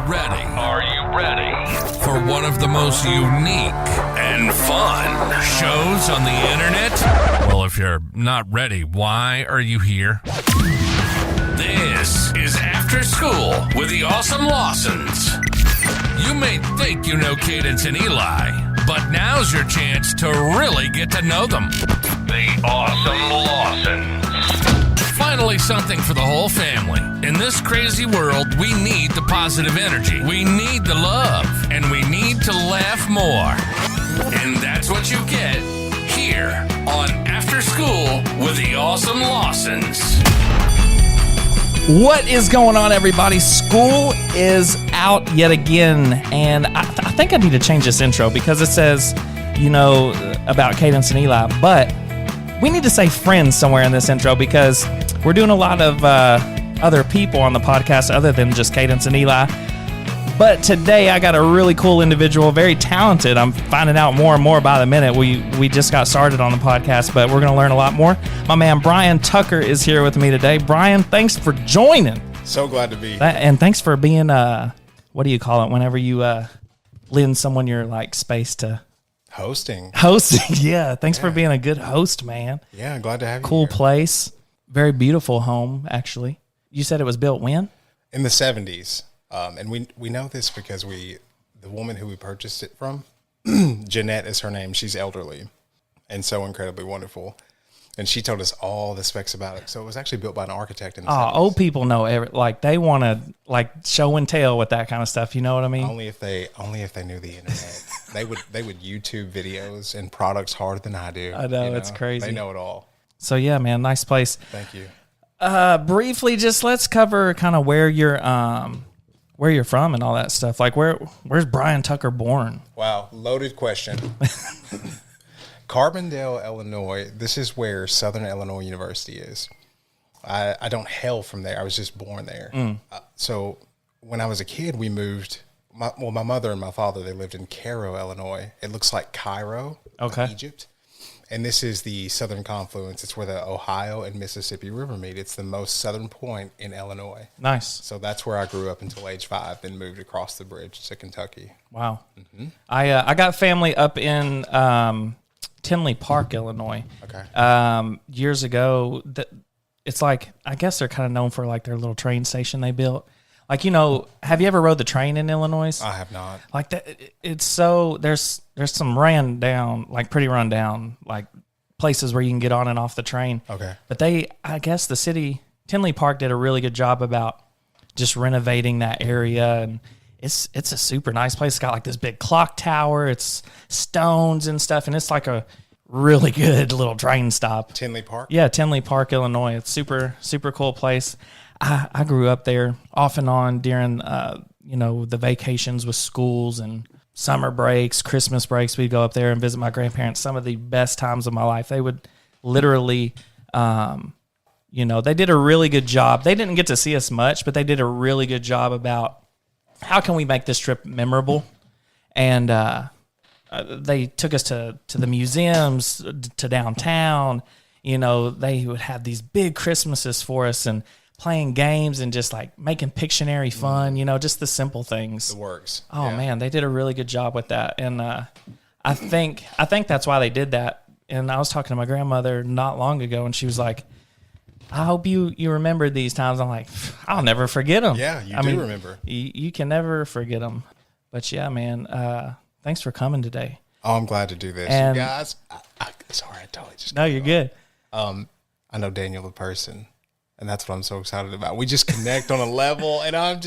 ready? Are you ready for one of the most unique and fun shows on the internet? Well, if you're not ready, why are you here? This is After School with the Awesome Lawsons. You may think you know Cadence and Eli, but now's your chance to really get to know them. The Awesome Lawsons. Finally, something for the whole family. In this crazy world, we need the positive energy. We need the love. And we need to laugh more. And that's what you get here on After School with the Awesome Lawsons. What is going on, everybody? School is out yet again. And I think I need to change this intro because it says, about Cadence and Eli. But we need to say friends somewhere in this intro because we're doing a lot of other people on the podcast other than just Cadence and Eli. But today I got a really cool individual, very talented. I'm finding out more and more by the minute. We just got started on the podcast, but we're going to learn a lot more. My man Brian Tucker is here with me today. Brian, thanks for joining. So glad to be. And thanks for being, what do you call it, whenever you lend someone your space to... Hosting, yeah. Thanks for being a good host, man. Yeah, glad to have you. Cool here. Place. Very beautiful home, actually. You said it was built when? In the 70s. And we know this because the woman who we purchased it from, Jeanette is her name. She's elderly and so incredibly wonderful. And she told us all the specs about it. So it was actually built by an architect in the 70s. Old people know they want to show and tell with that kind of stuff. You know what I mean? Only if they knew the internet. they would YouTube videos and products harder than I do. I know, it's crazy. They know it all. So yeah, man, nice place. Thank you. Briefly, just let's cover kind of where you're from and all that stuff. Like where's Brian Tucker born? Wow, loaded question. Carbondale, Illinois. This is where Southern Illinois University is. I don't hail from there. I was just born there. So when I was a kid, we moved. My mother and my father, they lived in Cairo, Illinois. It looks like Cairo, Egypt. And this is the southern confluence. It's where the Ohio and Mississippi River meet. It's the most southern point in Illinois. Nice. So that's where I grew up until age 5, then moved across the bridge to Kentucky. Wow. Mm-hmm. I got family up in Tinley Park, Illinois. Okay. Years ago, it's I guess they're kind of known for their little train station they built. Have you ever rode the train in Illinois? I have not. It's so there's some pretty run down places where you can get on and off the train. Okay. But I guess the city, Tinley Park did a really good job about just renovating that area, and it's a super nice place. It's got this big clock tower. It's stones and stuff, and it's a really good little train stop. Tinley Park? Yeah, Tinley Park, Illinois. It's super, super cool place. I grew up there off and on during, the vacations with schools and summer breaks, Christmas breaks. We'd go up there and visit my grandparents. Some of the best times of my life. They would literally, they did a really good job. They didn't get to see us much, but they did a really good job about how can we make this trip memorable. And they took us to the museums, to downtown. They would have these big Christmases for us and playing games and just making Pictionary fun, just the simple things. The works. Oh yeah. Man, they did a really good job with that. And I think that's why they did that. And I was talking to my grandmother not long ago and she was like, I hope you remember these times. I'm like, I'll never forget them. Yeah, I mean, remember. You can never forget them. But yeah, man, thanks for coming today. Oh, I'm glad to do this. And, you guys, sorry, I totally just... No, you're good. I know Daniel in person. And that's what I'm so excited about. We just connect on a level, and I'm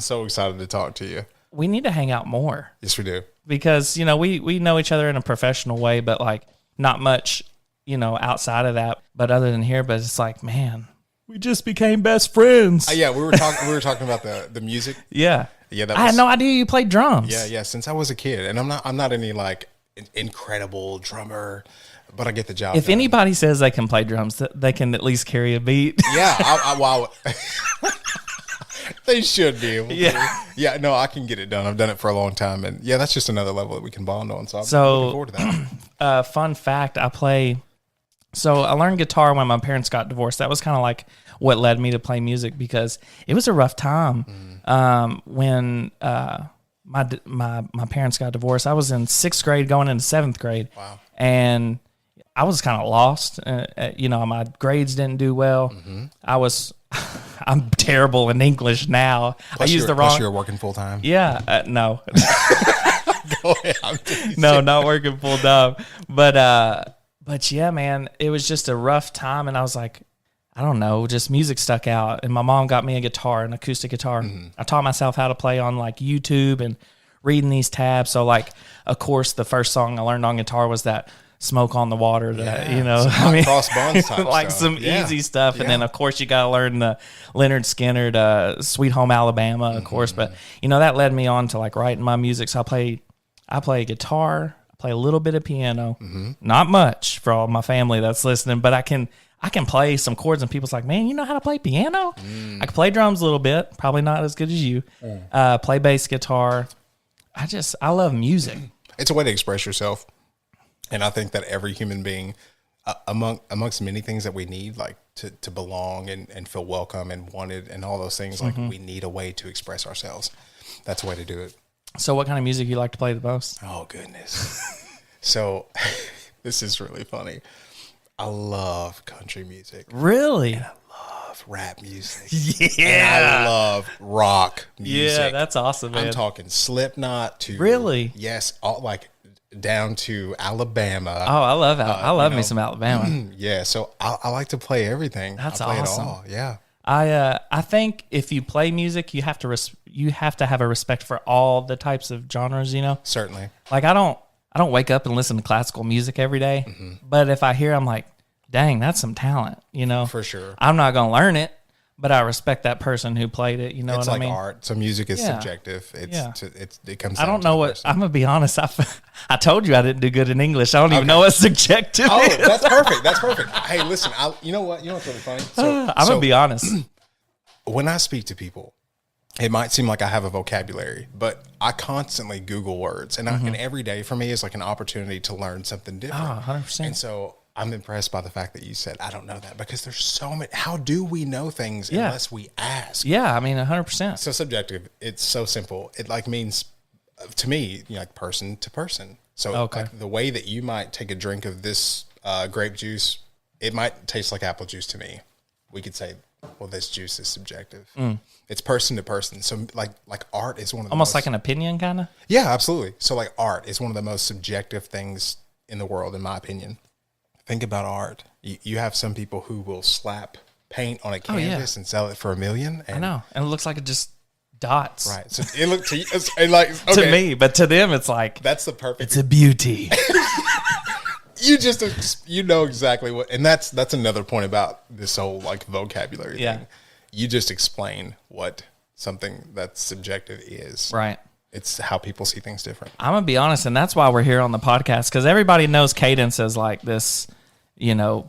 so excited to talk to you. We need to hang out more. Yes, we do. Because, we know each other in a professional way, but not much, outside of that. But other than here, but it's man, we just became best friends. Yeah, we were talking about the music. Yeah. Yeah, I had no idea you played drums. Yeah, since I was a kid. And I'm not any incredible drummer. But I get the job. If done. anybody says they can play drums, they can at least carry a beat. Yeah, they should be able to. Yeah. Yeah, no, I can get it done. I've done it for a long time. And yeah, that's just another level that we can bond on. So I'm looking forward to that. Fun fact, I learned guitar when my parents got divorced. That was kind of what led me to play music because it was a rough time. When my parents got divorced, I was in 6th grade going into 7th grade. Wow. And I was kind of lost. My grades didn't do well. I'm terrible in English now. Plus I use the wrong. Plus you're working full time. Yeah, no. Go ahead. I'm teasing. No, not working full time. But yeah, man, it was just a rough time, and I was like, I don't know, just music stuck out. And my mom got me a guitar, an acoustic guitar. I taught myself how to play on like YouTube and reading these tabs. So like, of course, the first song I learned on guitar was that "Smoke on the Water." Cross bonds type like stuff. some easy stuff. And then of course you got to learn the Leonard Skinner, "Sweet Home Alabama," of course. But that led me on to like writing my music. So I play guitar, I play a little bit of piano, not much for all my family that's listening, but I can play some chords, and people's like, man, you know how to play piano? I can play drums a little bit, probably not as good as you. Play bass guitar. I love music. It's a way to express yourself. And I think that every human being, amongst many things that we need, like to belong and feel welcome and wanted and all those things, like we need a way to express ourselves. That's a way to do it. So what kind of music you like to play the most? Oh, goodness. So this is really funny. I love country music. Really? And I love rap music. Yeah. And I love rock music. Yeah, that's awesome, man. I'm talking Slipknot to... Really? Yes, all, like down to Alabama. Oh, I love me some Alabama. Yeah, so I like to play everything. That's I play awesome. it all. Yeah. I think if you play music, you have to have a respect for all the types of genres, Certainly. Like I don't wake up and listen to classical music every day, but if I hear, I'm like, dang, that's some talent, For sure. I'm not going to learn it, but I respect that person who played it. You know It's what like I mean? art. So music is Yeah. subjective. Yeah. It comes I down don't to know the what, person. I'm going to be honest. I told you I didn't do good in English. I don't even know what subjective Oh, is. that's perfect. That's perfect. Hey, listen, you know what's really funny? I'm going to be honest. When I speak to people, it might seem like I have a vocabulary, but I constantly Google words, and every day for me is like an opportunity to learn something different. 100%. And so I'm impressed by the fact that you said, I don't know that, because there's so many. How do we know things unless we ask? Yeah, I mean, 100%. So subjective. It's so simple. It like means to me, like person to person. So like the way that you might take a drink of this grape juice, it might taste like apple juice to me. We could say, well, this juice is subjective. It's person to person. So like art is one of the Almost like an opinion, kind of? Yeah, absolutely. So like art is one of the most subjective things in the world, in my opinion. Think about art. You have some people who will slap paint on a canvas and sell it for $1 million. And, I know. And it looks like it just dots. Right. So it looked to you, and like, okay, To me, but to them, it's like, that's the perfect. it's a beauty. You know exactly what, and that's another point about this whole like vocabulary thing. You just explain what something that's subjective is. Right. It's how people see things different. I'm going to be honest, and that's why we're here on the podcast, because everybody knows Cadence as like this,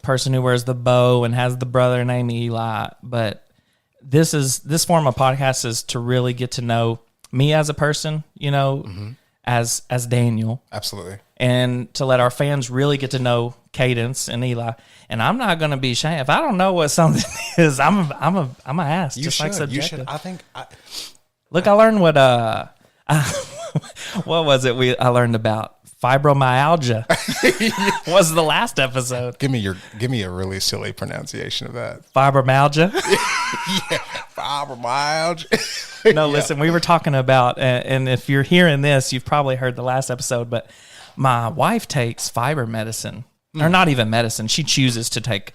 person who wears the bow and has the brother named Eli. But this form of podcast is to really get to know me as a person, as Daniel. Absolutely. And to let our fans really get to know Cadence and Eli. And I'm not going to be ashamed. If I don't know what something is, I'm a ass. You just should. like subjective. You should. I think. Look, I learned what what was it I learned about? Fibromyalgia. Was the last episode. Give me a really silly pronunciation of that. Fibromyalgia. Yeah, fibromyalgia. No, listen, we were talking about, and if you're hearing this, you've probably heard the last episode, but my wife takes fiber medicine, or not even medicine. She chooses to take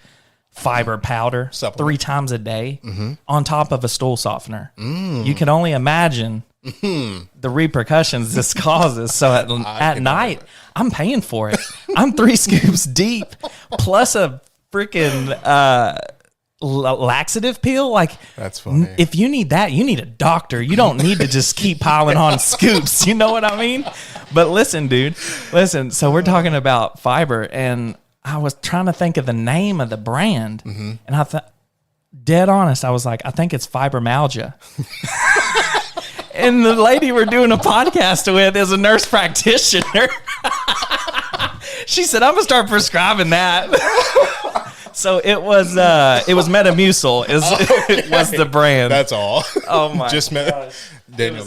fiber powder Supplement. 3 times a day on top of a stool softener. You can only imagine the repercussions this causes. So at night, I'm paying for it. I'm 3 scoops deep, plus a freaking laxative pill. Like, that's funny. If you need that, you need a doctor. You don't need to just keep piling on scoops. You know what I mean? But listen, dude, so we're talking about fiber, and I was trying to think of the name of the brand, and I thought, dead honest, I was like, I think it's fibromyalgia. And the lady we're doing a podcast with is a nurse practitioner. She said, I'm going to start prescribing that. So it was Metamucil was the brand. That's all. Oh my Just Daniel,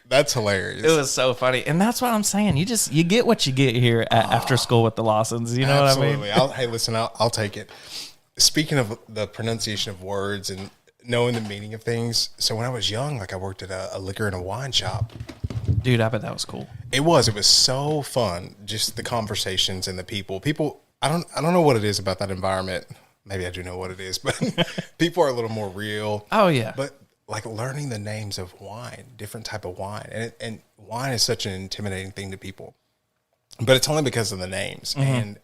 that's hilarious. It was so funny. And that's what I'm saying. You get what you get here after school with the Lawsons. You know Absolutely. what I mean? Hey, listen, I'll take it. Speaking of the pronunciation of words and knowing the meaning of things, so when I was young, like I worked at a liquor and a wine shop. Dude, I bet that was cool. It was so fun. Just the conversations and the people. I don't know what it is about that environment. Maybe I do know what it is, but people are a little more real. Oh yeah. But like learning the names of wine, different type of wine, and wine is such an intimidating thing to people, but it's only because of the names. And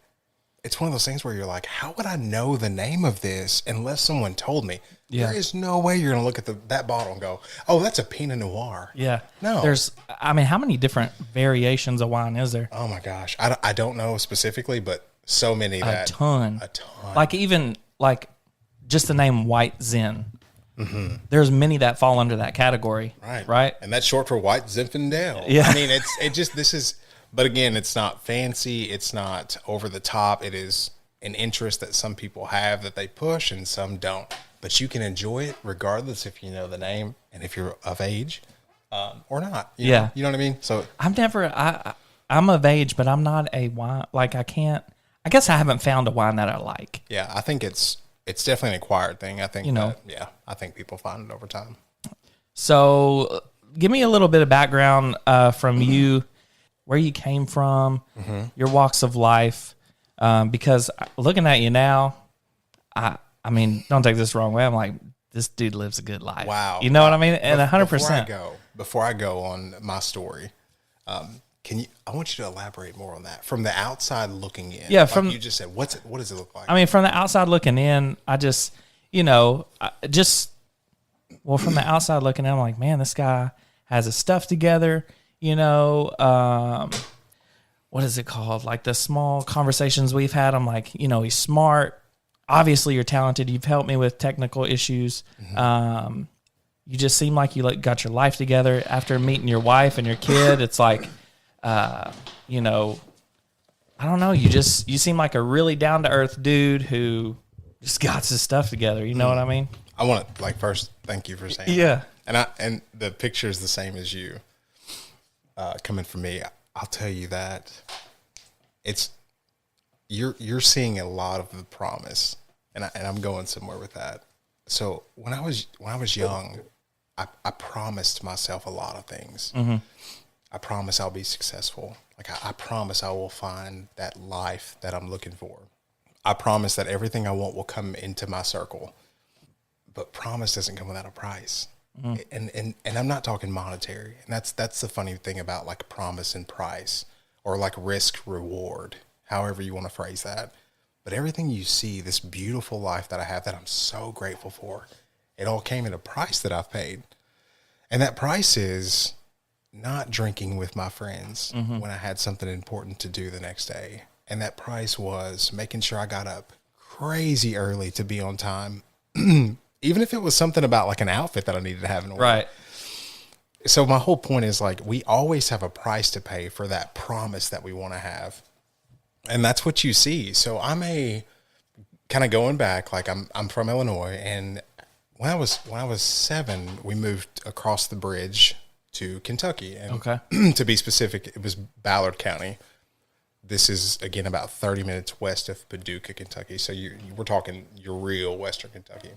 it's one of those things where you're like, how would I know the name of this unless someone told me? Yeah. There is no way you're going to look at that bottle and go, oh, that's a Pinot Noir. Yeah. No. How many different variations of wine is there? Oh my gosh. I don't know specifically, but so many A ton. Like even like just the name White Zen. Mm-hmm. There's many that fall under that category. Right. And that's short for White Zinfandel. Yeah. I mean, but again, it's not fancy. It's not over the top. It is an interest that some people have that they push and some don't. But you can enjoy it regardless if you know the name and if you're of age or not. You know what I mean? So I'm of age, but I'm not a wine. Like I guess I haven't found a wine that I like. Yeah, I think it's definitely an acquired thing. I think, I think people find it over time. So give me a little bit of background from you, where you came from, your walks of life, because looking at you now, I mean, don't take this the wrong way. I'm like, this dude lives a good life. Wow. You know what I mean? And 100%. Before I go on my story, I want you to elaborate more on that from the outside looking in. Yeah. Like you just said, what does it look like? I mean, from the outside looking in, from the outside looking in, I'm like, man, this guy has his stuff together. What is it called? Like the small conversations we've had. I'm like, he's smart. Obviously, you're talented. You've helped me with technical issues. You just seem like you got your life together. After meeting your wife and your kid, it's like, I don't know. You seem like a really down to earth dude who just got his stuff together. You know what I mean? I want to first thank you for saying that. And the picture is the same as you. Coming from me, I'll tell you that you're seeing a lot of the promise, and I'm going somewhere with that. So when I was young, I promised myself a lot of things. Mm-hmm. I promise I'll be successful. Like I promise I will find that life that I'm looking for. I promise that everything I want will come into my circle. But promise doesn't come without a price. Mm-hmm. And I'm not talking monetary. And that's the funny thing about like promise and price, or like risk reward, however you want to phrase that. But everything you see, this beautiful life that I have that I'm so grateful for, it all came at a price that I've paid. And that price is not drinking with my friends when I had something important to do the next day. And that price was making sure I got up crazy early to be on time, even if it was something about like an outfit that I needed to have in order. Right. So my whole point is like, we always have a price to pay for that promise that we want to have. And that's what you see. So I'm kind of going back, like I'm from Illinois, and when I was 7, we moved across the bridge to Kentucky. And to be specific, it was Ballard County. This is, again, about 30 minutes west of Paducah, Kentucky. So we're talking your real Western Kentucky.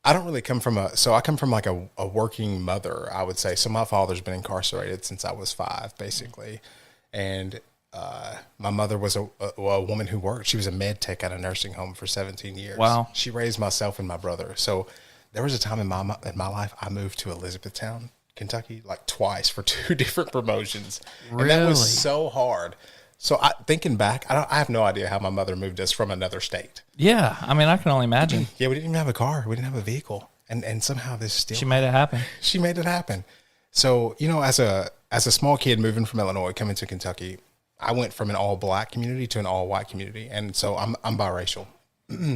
I don't really come from I come from like a working mother, I would say. So my father's been incarcerated since I was 5, basically. And my mother was a woman who worked. She was a med tech at a nursing home for 17 years. Wow. She raised myself and my brother. So there was a time in my life I moved to Elizabethtown, Kentucky, like twice for 2 different promotions. Really? And that was so hard. So thinking back, I have no idea how my mother moved us from another state. Yeah, I mean, I can only imagine. Yeah, we didn't even have a car. We didn't have a vehicle. And somehow this still... She made it happen. She made it happen. So, as a small kid moving from Illinois, coming to Kentucky, I went from an all-black community to an all-white community. And so I'm biracial,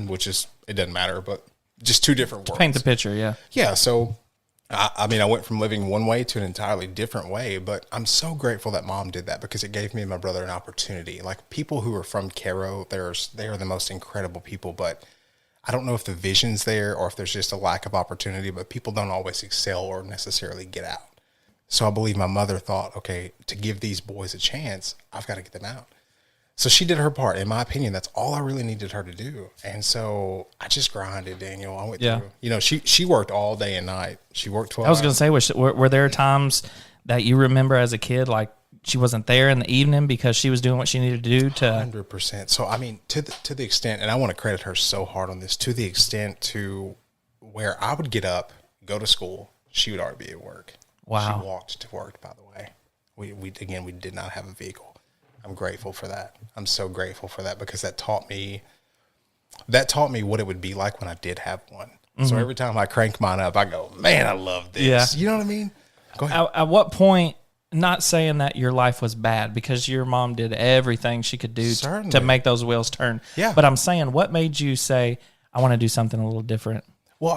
which is, it doesn't matter, but just 2 different worlds. Paint the picture, yeah. Yeah, so... I mean, I went from living one way to an entirely different way, but I'm so grateful that Mom did that because it gave me and my brother an opportunity. Like, people who are from Cairo, they are the most incredible people, but I don't know if the vision's there or if there's just a lack of opportunity, but people don't always excel or necessarily get out. So I believe my mother thought, okay, to give these boys a chance, I've got to get them out. So she did her part. In my opinion, that's all I really needed her to do. And so I just grinded, Daniel. I went through, you know, she worked all day and night. She worked 12 I was going hours. to say, were there times that you remember as a kid, like she wasn't there in the evening because she was doing what she needed to do to 100%. So, I mean, to the extent, and I want to credit her so hard on this, to the extent to where I would get up, go to school, she would already be at work. Wow. She walked to work, by the way. We did not have a vehicle. I'm grateful for that. I'm so grateful for that because that taught me what it would be like when I did have one. Mm-hmm. So every time I crank mine up, I go, man, I love this. Yeah. You know what I mean? Go ahead. At what point, not saying that your life was bad because your mom did everything she could do to make those wheels turn. Yeah. But I'm saying, what made you say, I want to do something a little different? Well,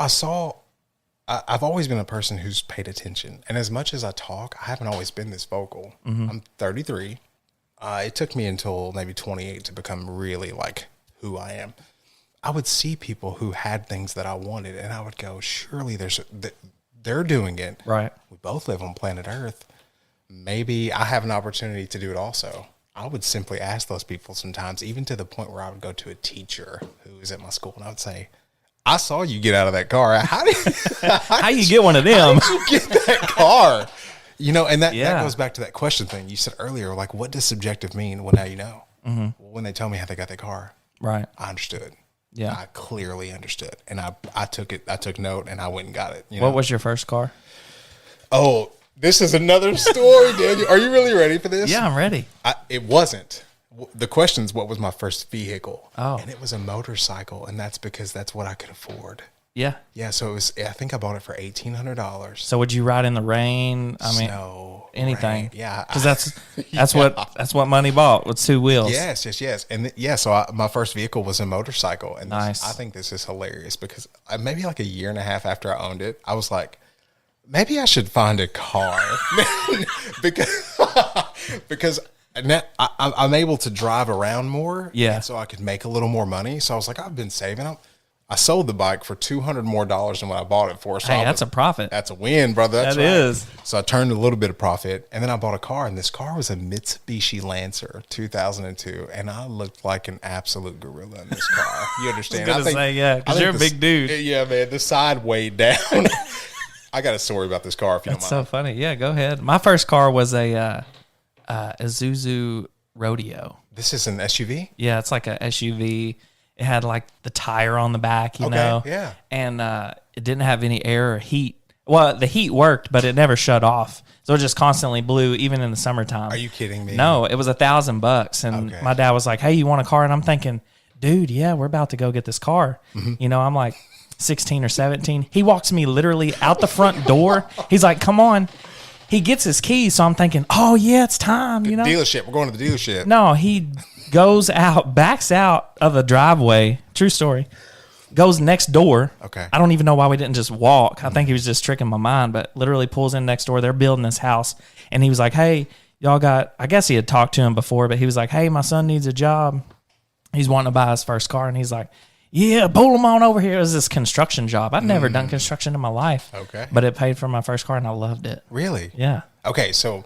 I've always been a person who's paid attention. And as much as I talk, I haven't always been this vocal. Mm-hmm. I'm 33. It took me until maybe 28 to become really like who I am. I would see people who had things that I wanted, and I would go, surely they're doing it. Right. We both live on planet Earth. Maybe I have an opportunity to do it also. I would simply ask those people sometimes, even to the point where I would go to a teacher who was at my school, and I would say, I saw you get out of that car. How you get one of them? How did you get that car? You know, and that goes back to that question thing you said earlier, like, what does subjective mean? Well, now you know. Mm-hmm. Well, when they tell me how they got that car, right? I understood. Yeah, I clearly understood, and I took note, and I went and got it. What was your first car? Oh, this is another story, Daniel. Are you really ready for this? Yeah, I'm ready. It wasn't. The question's what was my first vehicle? Oh, and it was a motorcycle, and that's because that's what I could afford. Yeah. Yeah, so it was. I think I bought it for $1,800. So would you ride in the rain? I mean, snow, anything. Rain. Yeah, because that's what money bought with two wheels. Yes, and so my first vehicle was a motorcycle, and nice. I think this is hilarious because maybe like a year and a half after I owned it, I was like, maybe I should find a car because now I'm able to drive around more. Yeah, and so I could make a little more money. So I was like, I've been saving. I sold the bike for $200 more than what I bought it for. So that's a profit. That's a win, brother. That is. So I turned a little bit of profit, and then I bought a car, and this car was a Mitsubishi Lancer 2002, and I looked like an absolute gorilla in this car. You understand? I was going to say, yeah, because you're a big dude. Yeah, man. The side weighed down. I got a story about this car if you don't mind. That's so funny. Yeah, go ahead. My first car was a Isuzu Rodeo. This is an SUV? Yeah, it's like a SUV. It had like the tire on the back, you know? Yeah. And it didn't have any air or heat. Well, the heat worked, but it never shut off. So it just constantly blew, even in the summertime. Are you kidding me? No, it was $1,000. And my dad was like, hey, you want a car? And I'm thinking, dude, yeah, we're about to go get this car. Mm-hmm. You know, I'm like 16 or 17. He walks me literally out the front door. He's like, come on. He gets his keys. So I'm thinking, oh, yeah, it's time, you know? Dealership. We're going to the dealership. No, he goes out, backs out of the driveway. True story. Goes next door. Okay. I don't even know why we didn't just walk. I think he was just tricking my mind, but literally pulls in next door. They're building this house. And he was like, hey, y'all got, I guess he had talked to him before, but he was like, hey, my son needs a job. He's wanting to buy his first car. And he's like, yeah, pull him on over here. It was this construction job. I've never done construction in my life. Okay. But it paid for my first car and I loved it. Really? Yeah. Okay, so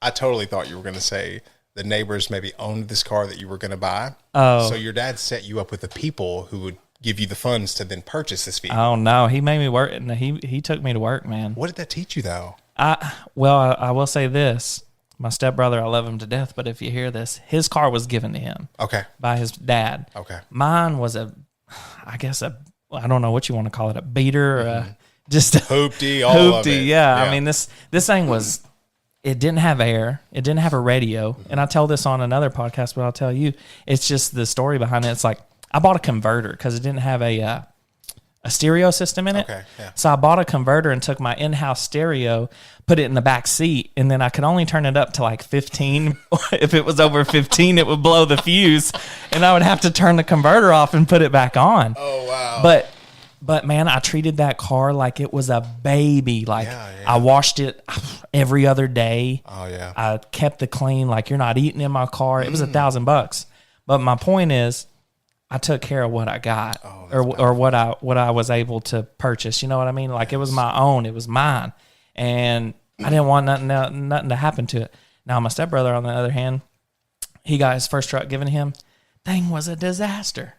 I totally thought you were going to say the neighbors maybe owned this car that you were going to buy. Oh. So your dad set you up with the people who would give you the funds to then purchase this vehicle. Oh, no. He made me work. He took me to work, man. What did that teach you, though? I will say this. My stepbrother, I love him to death, but if you hear this, his car was given to him. Okay. By his dad. Okay. Mine was I don't know what you want to call it, a beater or just a hoopty, all of it. Yeah. I mean, this thing was, it didn't have air. It didn't have a radio. And I tell this on another podcast, but I'll tell you, it's just the story behind it. It's like, I bought a converter because it didn't have a stereo system in it. Okay, yeah. So I bought a converter and took my in-house stereo, put it in the back seat, and then I could only turn it up to like 15. If it was over 15, it would blow the fuse, and I would have to turn the converter off and put it back on. Oh, wow. But man, I treated that car like it was a baby. Like I washed it every other day. Oh, yeah. I kept it clean. Like, you're not eating in my car. It was $1,000. But my point is, I took care of what I got, Oh, or what I was able to purchase. You know what I mean? Like, it was my own, it was mine, and I didn't want nothing to happen to it. Now my stepbrother, on the other hand, he got his first truck given to him. Thing was a disaster.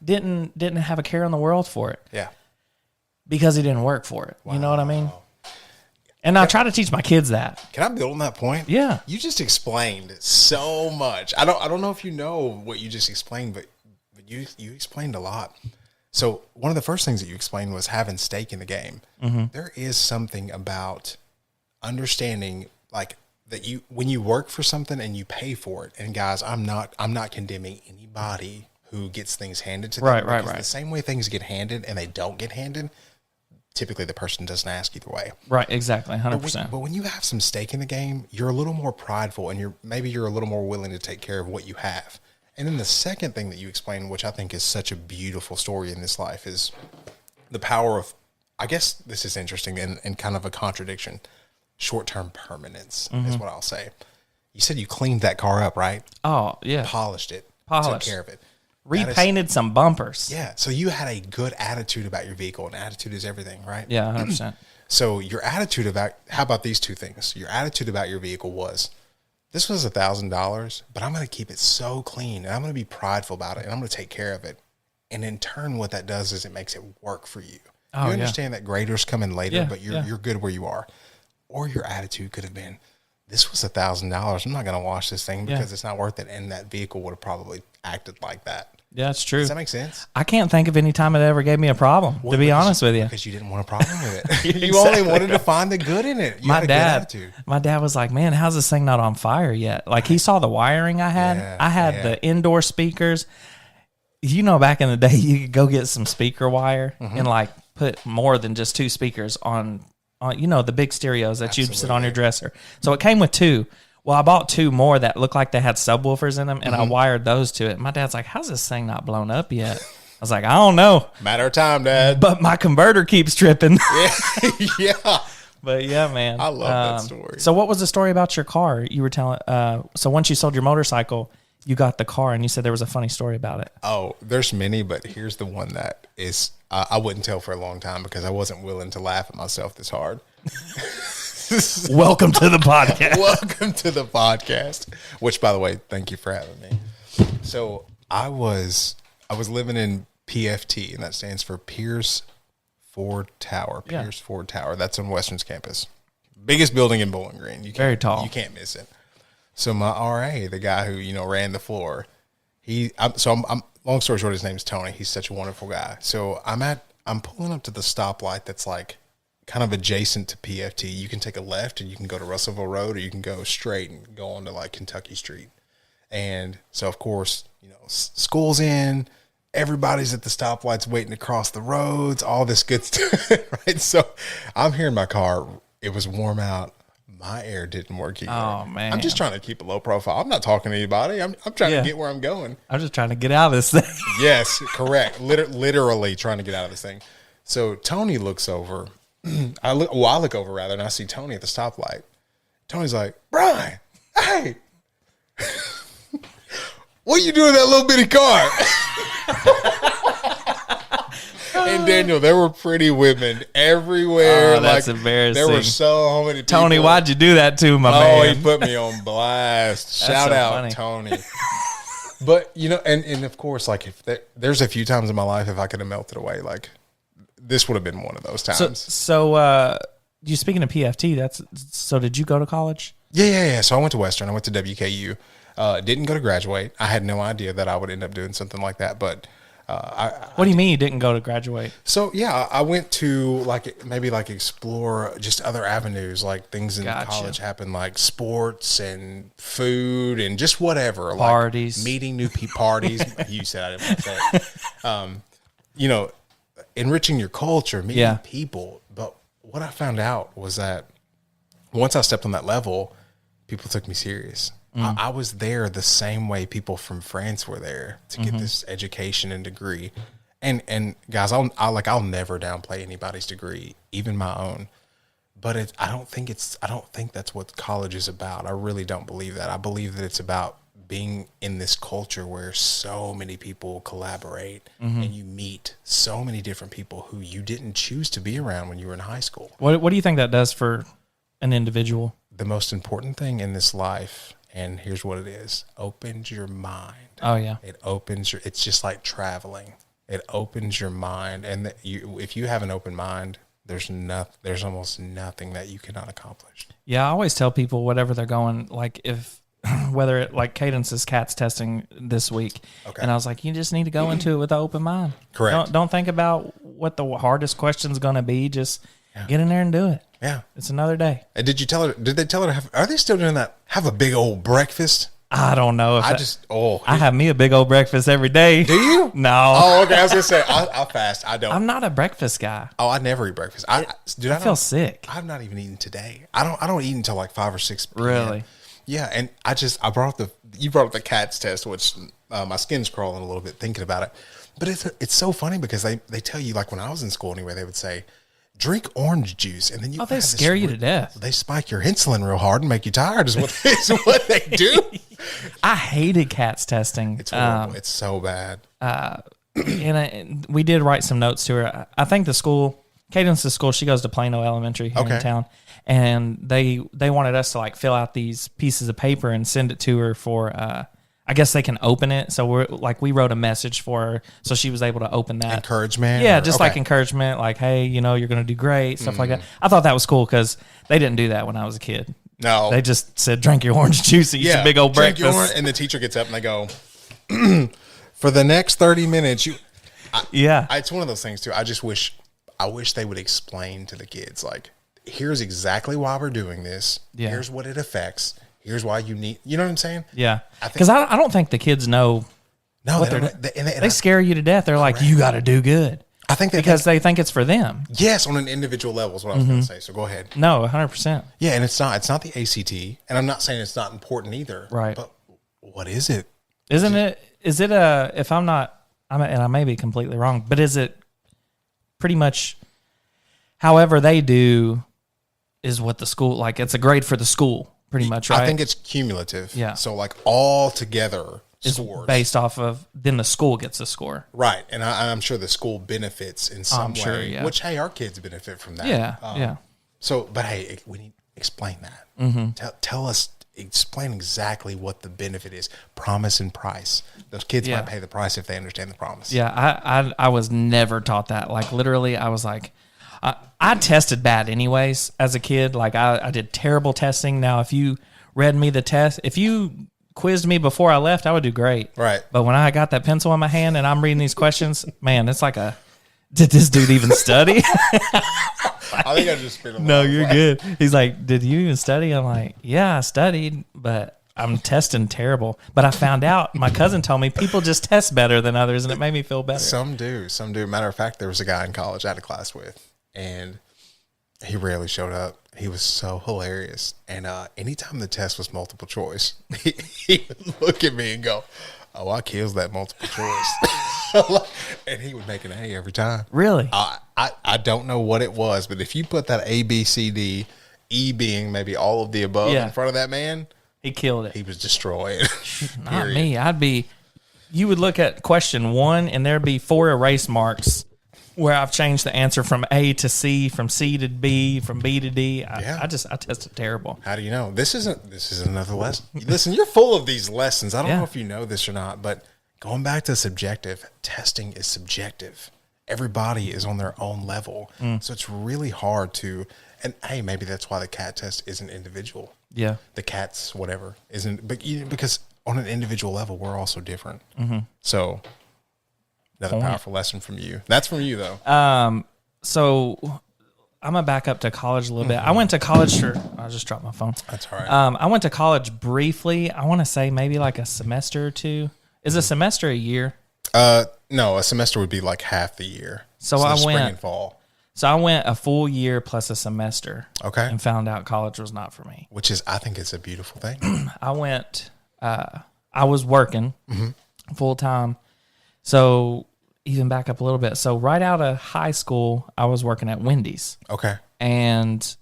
Didn't have a care in the world for it. Yeah. Because he didn't work for it. Wow. You know what I mean? And I try to teach my kids that. Can I build on that point? Yeah. You just explained so much. I don't know if you know what you just explained, but you explained a lot. So one of the first things that you explained was having stake in the game. There is something about understanding, like, that when you work for something and you pay for it. And guys, I'm not condemning anybody who gets things handed to them. Right. The same way things get handed and they don't get handed, typically the person doesn't ask either way. Right, exactly, 100%. But when you have some stake in the game, you're a little more prideful, and you're a little more willing to take care of what you have. And then the second thing that you explained, which I think is such a beautiful story in this life, is the power of, I guess this is interesting and kind of a contradiction, short-term permanence is what I'll say. You said you cleaned that car up, right? Oh, yeah. Polished it. Took care of it. Repainted some bumpers. Yeah. So you had a good attitude about your vehicle, and attitude is everything, right? Yeah, 100%. So your attitude about, how about these two things? Your attitude about your vehicle was, this was $1,000, but I'm going to keep it so clean, and I'm going to be prideful about it, and I'm going to take care of it. And in turn, what that does is it makes it work for you. Oh, you understand that graders come in later, but yeah. you're good where you are. Or your attitude could have been, this was $1,000. I'm not going to wash this thing because it's not worth it. And that vehicle would have probably acted like that. Yeah, that's true. Does that make sense? I can't think of any time it ever gave me a problem, to be honest with you. Because you didn't want a problem with it. You only wanted to find the good in it. You had a good attitude. My dad was like, man, how's this thing not on fire yet? Like, he saw the wiring I had. Yeah, I had the indoor speakers. You know, back in the day, you could go get some speaker wire and like put more than just two speakers on you know, the big stereos that you'd sit on your dresser. So it came with two. Well, I bought two more that looked like they had subwoofers in them, and I wired those to it. My dad's like, how's this thing not blown up yet? I was like, I don't know. Matter of time, Dad. But my converter keeps tripping. Yeah. But yeah, man. I love that story. So what was the story about your car? You were telling, so once you sold your motorcycle, you got the car, and you said there was a funny story about it. Oh, there's many, but here's the one that is, I wouldn't tell for a long time because I wasn't willing to laugh at myself this hard. Welcome to the podcast. Welcome to the podcast, which, by the way, thank you for having me. So I was living in PFT, and that stands for Pierce Ford Tower. Pierce Ford Tower. That's on Western's campus. Biggest building in Bowling Green. Very tall. You can't miss it. So my RA, the guy who, you know, ran the floor, I'm long story short, his name's Tony. He's such a wonderful guy. So I'm pulling up to the stoplight that's like kind of adjacent to PFT. You can take a left and you can go to Russellville Road, or you can go straight and go on to like Kentucky Street. And so, of course, you know, school's in, everybody's at the stoplights waiting to cross the roads, all this good stuff, right? So I'm here in my car. It was warm out. My air didn't work either. Oh, man. I'm just trying to keep a low profile. I'm not talking to anybody. I'm trying to get where I'm going. I'm just trying to get out of this thing. Yes, correct. Literally trying to get out of this thing. So Tony looks over. I look over rather, and I see Tony at the stoplight. Tony's like, Brian, hey, what are you doing in that little bitty car? And Daniel, there were pretty women everywhere. Oh, that's like, embarrassing. There were so many people. Tony, why'd you do that to my man? Oh, he put me on blast. Shout so out, funny. Tony. But, you know, and of course, like, if there's a few times in my life, if I could have melted away, like, this would have been one of those times. So you speaking of PFT, so did you go to college? Yeah. So I went to Western. I went to WKU. Didn't go to graduate. I had no idea that I would end up doing something like that, but what do you mean you didn't go to graduate? So yeah, I went to maybe explore just other avenues, like things in college happen, like sports and food and just whatever, parties, like meeting new people, parties. You said I didn't want to say it. You know, enriching your culture, meeting people. But what I found out was that once I stepped on that level, people took me serious. I was there the same way people from France were there to get this education and degree. And guys, I'll never downplay anybody's degree, even my own. But I don't think that's what college is about. I really don't believe that. I believe that it's about being in this culture where so many people collaborate and you meet so many different people who you didn't choose to be around when you were in high school. What do you think that does for an individual? The most important thing in this life, and here's what it is, opens your mind. Oh, yeah. It opens your, it's just like traveling. It opens your mind. And if you have an open mind, there's almost nothing that you cannot accomplish. Yeah, I always tell people whatever they're going, like if, whether it, like Cadence's CATS testing this week. Okay. And I was like, you just need to go into it with an open mind. Correct. Don't think about what the hardest question's going to be. Just get in there and do it. Yeah. It's another day. And did they tell her, are they still doing that? Have a big old breakfast? I don't know. If I have me a big old breakfast every day. Do you? No. Oh, okay. I was going to say, I fast. I don't. I'm not a breakfast guy. Oh, I never eat breakfast. I feel sick. I've not even eaten today. I don't eat until like 5 or 6 p.m. Really? Yeah. And you brought up the CATS test, which my skin's crawling a little bit thinking about it. But it's so funny because they tell you, like when I was in school anyway, they would say, drink orange juice, and then you. Oh, they scare you to death. They spike your insulin real hard and make you tired. Is what they do. I hated CATS testing. It's horrible. It's so bad. And we did write some notes to her. I think the school, Cadence's school, she goes to Plano Elementary here in town, and they wanted us to like fill out these pieces of paper and send it to her for. I guess they can open it. So we wrote a message for her, so she was able to open that. Encouragement? Yeah, just like encouragement, like, hey, you're going to do great, stuff like that. I thought that was cool because they didn't do that when I was a kid. No. They just said, drink your orange juice, eat your big old breakfast. And the teacher gets up and they go, for the next 30 minutes, it's one of those things too. I wish they would explain to the kids, like, here's exactly why we're doing this. Yeah. Here's what it affects. Here's why you need, you know what I'm saying? Yeah. Because I don't think the kids know. No, they scare you to death. They're like, you got to do good. I think because they think it's for them. Yes, on an individual level is what I was going to say. So go ahead. No, 100%. Yeah, and it's not the ACT, and I'm not saying it's not important either. Right. But what is it? Isn't it? Is it a? If I'm not, and I may be completely wrong, but is it pretty much however they do is what the school, like it's a grade for the school, pretty much, right? I think it's cumulative. Yeah. So like all together. Scores. Based off of, then the school gets a score. Right. And I'm sure the school benefits in some way, yeah. Which, hey, our kids benefit from that. Yeah, yeah. So, but hey, we need to explain that. Mm-hmm. Tell us, explain exactly what the benefit is. Promise and price. Those kids might pay the price if they understand the promise. Yeah, I was never taught that. Like literally, I was like, I tested bad anyways as a kid. Like I did terrible testing. Now, if you read me the test, if you quizzed me before I left, I would do great. Right. But when I got that pencil in my hand and I'm reading these questions, man, it's like did this dude even study? I think I just spit him. No, you're good. He's like, did you even study? I'm like, yeah, I studied, but I'm testing terrible. But I found out, my cousin told me people just test better than others, and it made me feel better. Some do. Matter of fact, there was a guy in college I had a class with, and he rarely showed up. He was so hilarious. And anytime the test was multiple choice, he would look at me and go, oh, I kills that multiple choice. And he would make an A every time. Really? I don't know what it was, but if you put that A, B, C, D, E being maybe all of the above in front of that man, he killed it. He was destroyed. Not me. You would look at question 1 and there'd be 4 erase marks where I've changed the answer from A to C, from C to B, from B to D. I tested terrible. How do you know? This is another lesson. Listen, you're full of these lessons. I don't know if you know this or not, but going back to subjective, testing is subjective. Everybody is on their own level. So it's really hard to, and hey, maybe that's why the CAT test isn't individual. Yeah. The CATs, whatever, isn't, but because on an individual level, we're also different. Mm-hmm. So another powerful lesson from you. That's from you, though. So I'm going to back up to college a little bit. I went to college I just dropped my phone. That's all right. I went to college briefly. I want to say maybe like a semester or two. Is a semester a year? No, a semester would be like half the year. So I spring went and fall. So I went a full year plus a semester. Okay. And found out college was not for me. Which is, I think it's a beautiful thing. I went, I was working full time. So even back up a little bit. So right out of high school, I was working at Wendy's. Okay. And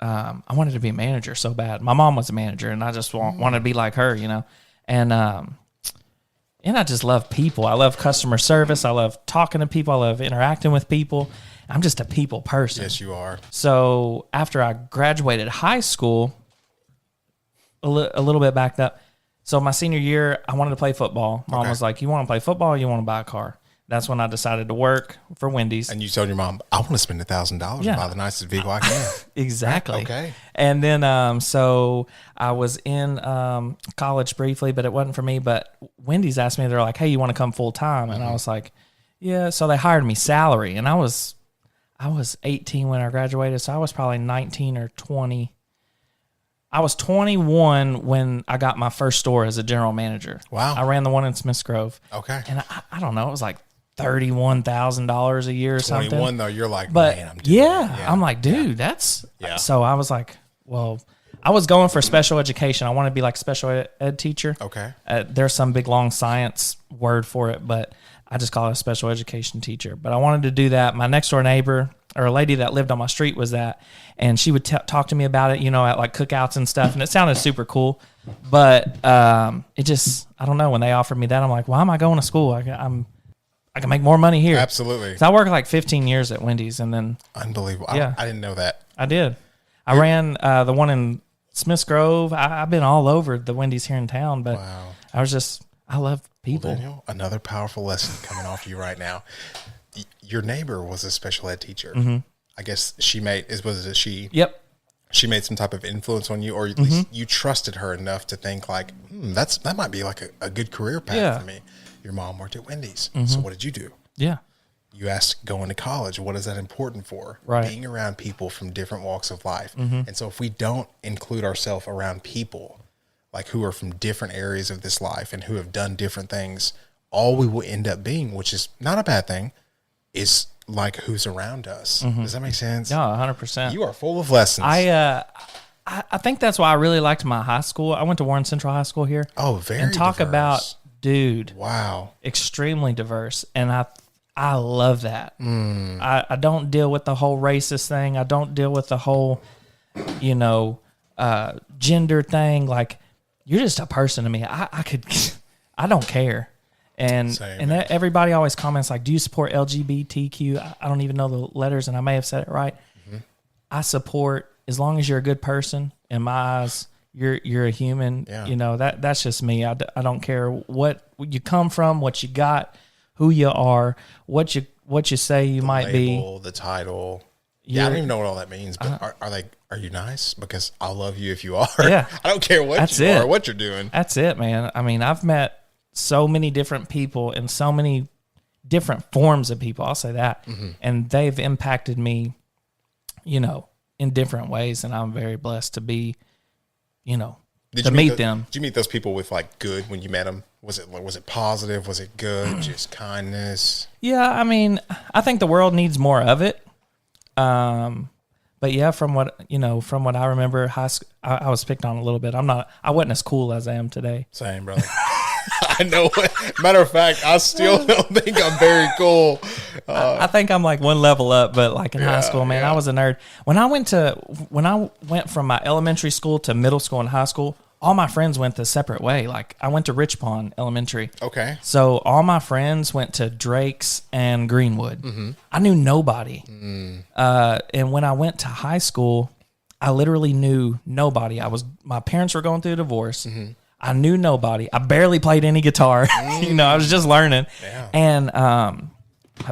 I wanted to be a manager so bad. My mom was a manager, and I just wanted to be like her, you know. And I just love people. I love customer service. I love talking to people. I love interacting with people. I'm just a people person. Yes, you are. So after I graduated high school, a little bit backed up. So my senior year, I wanted to play football. Mom was like, you want to play football or you want to buy a car? That's when I decided to work for Wendy's. And you told your mom, I want to spend $1,000 and buy the nicest vehicle I can. Exactly. Okay. And then, so I was in college briefly, but it wasn't for me. But Wendy's asked me, they're like, hey, you want to come full time? And I was like, yeah. So they hired me salary. And I was 18 when I graduated. So I was probably 19 or 20. I was 21 when I got my first store as a general manager. Wow. I ran the one in Smiths Grove. Okay. And I don't know, it was like $31,000 a year or something. 21 though, you're like, But man, I'm doing it. I'm like, dude, that's Yeah. So I was like, well, I was going for special education. I want to be like a special ed teacher. Okay. There's some big long science word for it, but I just call it a special education teacher. But I wanted to do that. My next door neighbor, or a lady that lived on my street, was that, and she would talk to me about it, at like cookouts and stuff, and it sounded super cool. But it just, I don't know, when they offered me that, I'm like, why am I going to school? I can make more money here. Absolutely. So I worked like 15 years at Wendy's, and then Unbelievable. Yeah. I didn't know that. I did. I ran the one in Smiths Grove. I've been all over the Wendy's here in town, but Wow. I love people. Well, Daniel, another powerful lesson coming off you right now. Your neighbor was a special ed teacher. Mm-hmm. I guess she made, was it she? Yep. She made some type of influence on you, or at least you trusted her enough to think like, that might be like a good career path for me. Your mom worked at Wendy's. So what did you do? Yeah. You asked going to college, what is that important for? Right. Being around people from different walks of life. And so if we don't include ourselves around people like who are from different areas of this life and who have done different things, all we will end up being, which is not a bad thing, is like who's around us. Does that make sense? No, 100%. You are full of lessons. I think that's why I really liked my high school. I went to Warren Central High School here. Oh, very And talk diverse. about, dude, Wow. extremely diverse. And I love that. I don't deal with the whole racist thing. I don't deal with the whole, gender thing. Like, you're just a person to me. I don't care. And Same, and man. everybody always comments like, do you support LGBTQ? I don't even know the letters, and I may have said it right. I support, as long as you're a good person, in my eyes, you're a human. Yeah. That's just me. I don't care what you come from, what you got, who you are, what you say you might Label, the title. Yeah, I don't even know what all that means, but are you nice? Because I'll love you if you are. Yeah. I don't care what That's you are it. or what you're doing. That's it, man. I mean, I've met so many different people and so many different forms of people. I'll say that. And they've impacted me, in different ways. And I'm very blessed to be, to meet them. Did you meet those people with like good when you met them? Was it positive? Was it good? Just kindness? Yeah. I mean, I think the world needs more of it. But yeah, from what I remember, high school, I was picked on a little bit. I wasn't as cool as I am today. Same, brother. I know. Matter of fact, I still don't think I'm very cool. I think I'm like one level up, but like in high school, man, I was a nerd. When I went from my elementary school to middle school and high school, all my friends went the separate way. Like I went to Rich Pond Elementary. Okay. So all my friends went to Drake's and Greenwood. I knew nobody. And when I went to high school, I literally knew nobody. My parents were going through a divorce. I knew nobody. I barely played any guitar. I was just learning. Yeah. And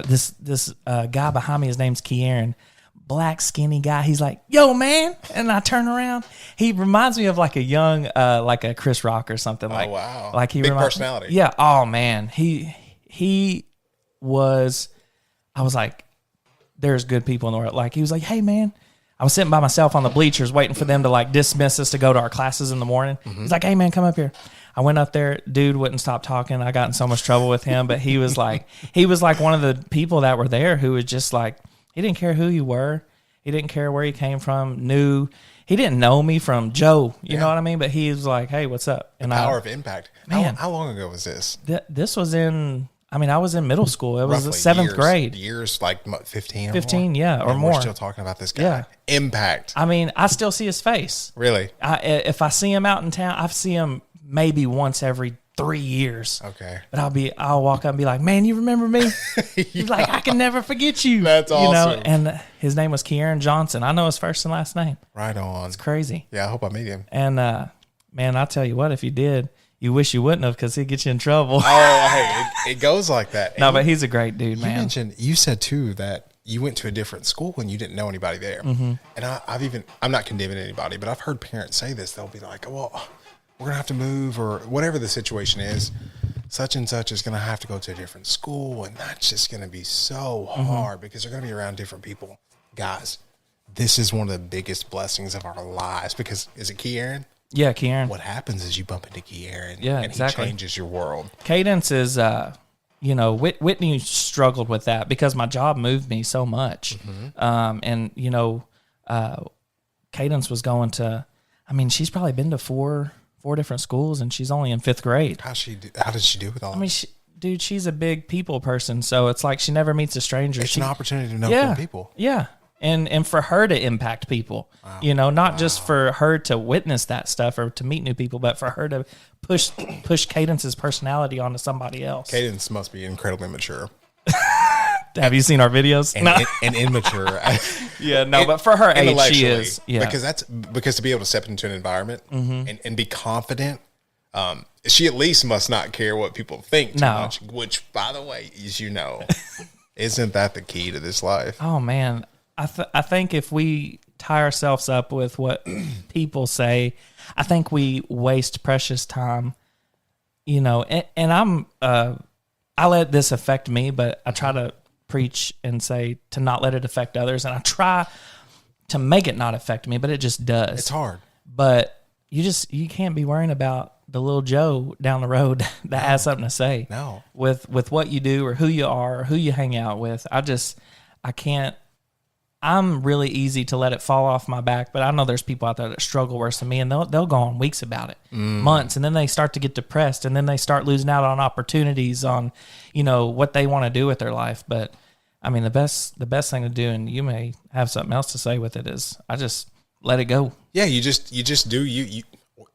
this guy behind me, his name's Kieran, black skinny guy. He's like, "Yo, man!" And I turn around. He reminds me of like a young, like a Chris Rock or something. Oh, like, wow. Like he Big personality. Yeah. Oh man, he was. I was like, "There's good people in the world." Like he was like, "Hey, man." I was sitting by myself on the bleachers waiting for them to like dismiss us to go to our classes in the morning. He's like, "Hey man, come up here." I went up there. Dude wouldn't stop talking. I got in so much trouble with him, but he was like one of the people that were there who was just like, he didn't care who you were. He didn't care where you came from. He didn't know me from Joe. You know what I mean? But he was like, "Hey, what's up?" And Power of impact. Man. How long ago was this? This was I was in middle school. It was the Roughly 7th grade. Years like 15 or 15, more? yeah, or And more. We're still talking about this guy. Yeah. Impact. I mean, I still see his face. Really? If I see him out in town, I see him maybe once every 3 years. Okay. But I'll walk up and be like, man, you remember me? He's like, I can never forget you. That's awesome. You know, and his name was Kieran Johnson. I know his first and last name. Right on. It's crazy. Yeah, I hope I meet him. And man, I'll tell you what, if you did, you wish you wouldn't have, because he'd get you in trouble. Oh, hey, it goes like that. No, but he's a great dude, man. You said too that you went to a different school and you didn't know anybody there. Mm-hmm. And I'm not condemning anybody, but I've heard parents say this. They'll be like, well, we're going to have to move, or whatever the situation is, such and such is going to have to go to a different school. And that's just going to be so hard because they're going to be around different people. Guys, this is one of the biggest blessings of our lives because, is it Kieran? Yeah, Kieran. What happens is you bump into Kieran and exactly. He changes your world. Cadence is, you know, Whitney struggled with that because my job moved me so much. Mm-hmm. And, you know, Cadence was going to, I mean, she's probably been to four different schools, and she's only in 5th grade. How did she do with all? I mean, dude, she's a big people person, so it's like she never meets a stranger. It's an opportunity to know people. Yeah, and for her to impact people, you know, not just for her to witness that stuff or to meet new people, but for her to push Cadence's personality onto somebody else. Cadence must be incredibly mature. Have you seen our videos? And immature. Yeah, no, but for her age, she is. Yeah, because to be able to step into an environment and be confident, she at least must not care what people think too much. Which, by the way, as you know, isn't that the key to this life? Oh man, I think if we tie ourselves up with what people say, I think we waste precious time. You know, and I let this affect me, but I try to preach and say to not let it affect others, and I try to make it not affect me, but it just does. It's hard. But you can't be worrying about the little Joe down the road that has something to say. No. With what you do or who you are or who you hang out with. I can't. I'm really easy to let it fall off my back, but I know there's people out there that struggle worse than me, and they'll go on weeks about it, months, and then they start to get depressed, and then they start losing out on opportunities on, you know, what they want to do with their life. But I mean, the best thing to do, and you may have something else to say with it, is I just let it go. Yeah, you just do you.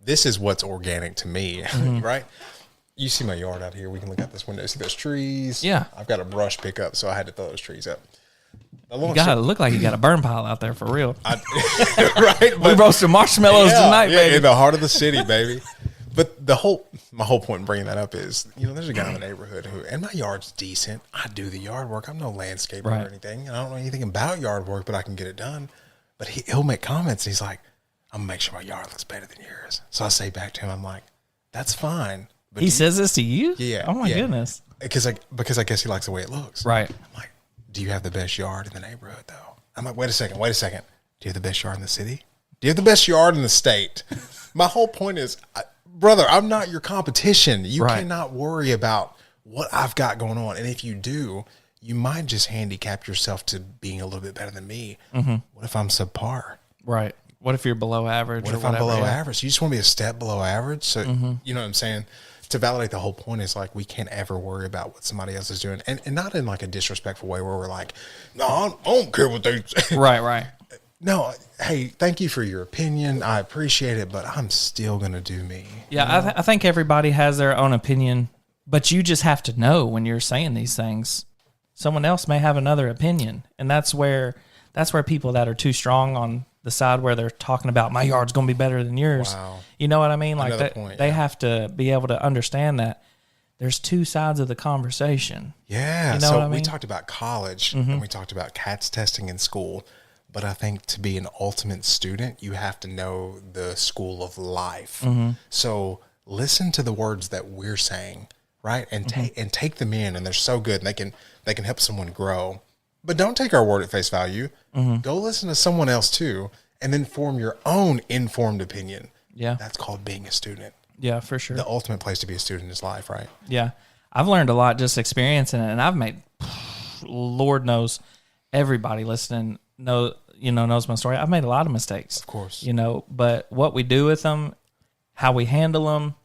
This is what's organic to me, right? You see my yard out here. We can look out this window, see those trees. Yeah, I've got a brush pickup, so I had to throw those trees up. You gotta look like you got a burn pile out there for real. Right? We roasted marshmallows tonight, baby. In the heart of the city, baby. But my whole point in bringing that up is, you know, there's a guy in the neighborhood and my yard's decent. I do the yard work. I'm no landscaper or anything. And I don't know anything about yard work, but I can get it done. But he'll make comments. And he's like, I'm going to make sure my yard looks better than yours. So I say back to him, I'm like, that's fine. But he says this to you? Yeah. Oh my goodness. Because I guess he likes the way it looks. Right. I'm like, do you have the best yard in the neighborhood though? I'm like, wait a second. Do you have the best yard in the city? Do you have the best yard in the state? My whole point is, brother, I'm not your competition. You cannot worry about what I've got going on. And if you do, you might just handicap yourself to being a little bit better than me. Mm-hmm. What if I'm subpar? Right. What if you're below average? What if I'm below average? You just want to be a step below average. So, you know what I'm saying? To validate the whole point is like, we can't ever worry about what somebody else is doing. And not in like a disrespectful way where we're like, no, I don't care what they say. Right. No, hey, thank you for your opinion. I appreciate it, but I'm still going to do me. Yeah, I think everybody has their own opinion, but you just have to know when you're saying these things. Someone else may have another opinion, and that's where people that are too strong on the side where they're talking about my yard's going to be better than yours. Wow. You know what I mean? Like Another point, they have to be able to understand that there's two sides of the conversation. Yeah. You know so what I mean? We talked about college and we talked about CATS testing in school. But I think to be an ultimate student, you have to know the school of life. So listen to the words that we're saying, right? And take them in, and they're so good, and they can help someone grow. But don't take our word at face value. Go listen to someone else too, and then form your own informed opinion. Yeah. That's called being a student. Yeah, for sure. The ultimate place to be a student is life, right? Yeah. I've learned a lot just experiencing it, and I've made, Lord knows, everybody listening knows my story. I've made a lot of mistakes. Of course. You know, but what we do with them, how we handle them,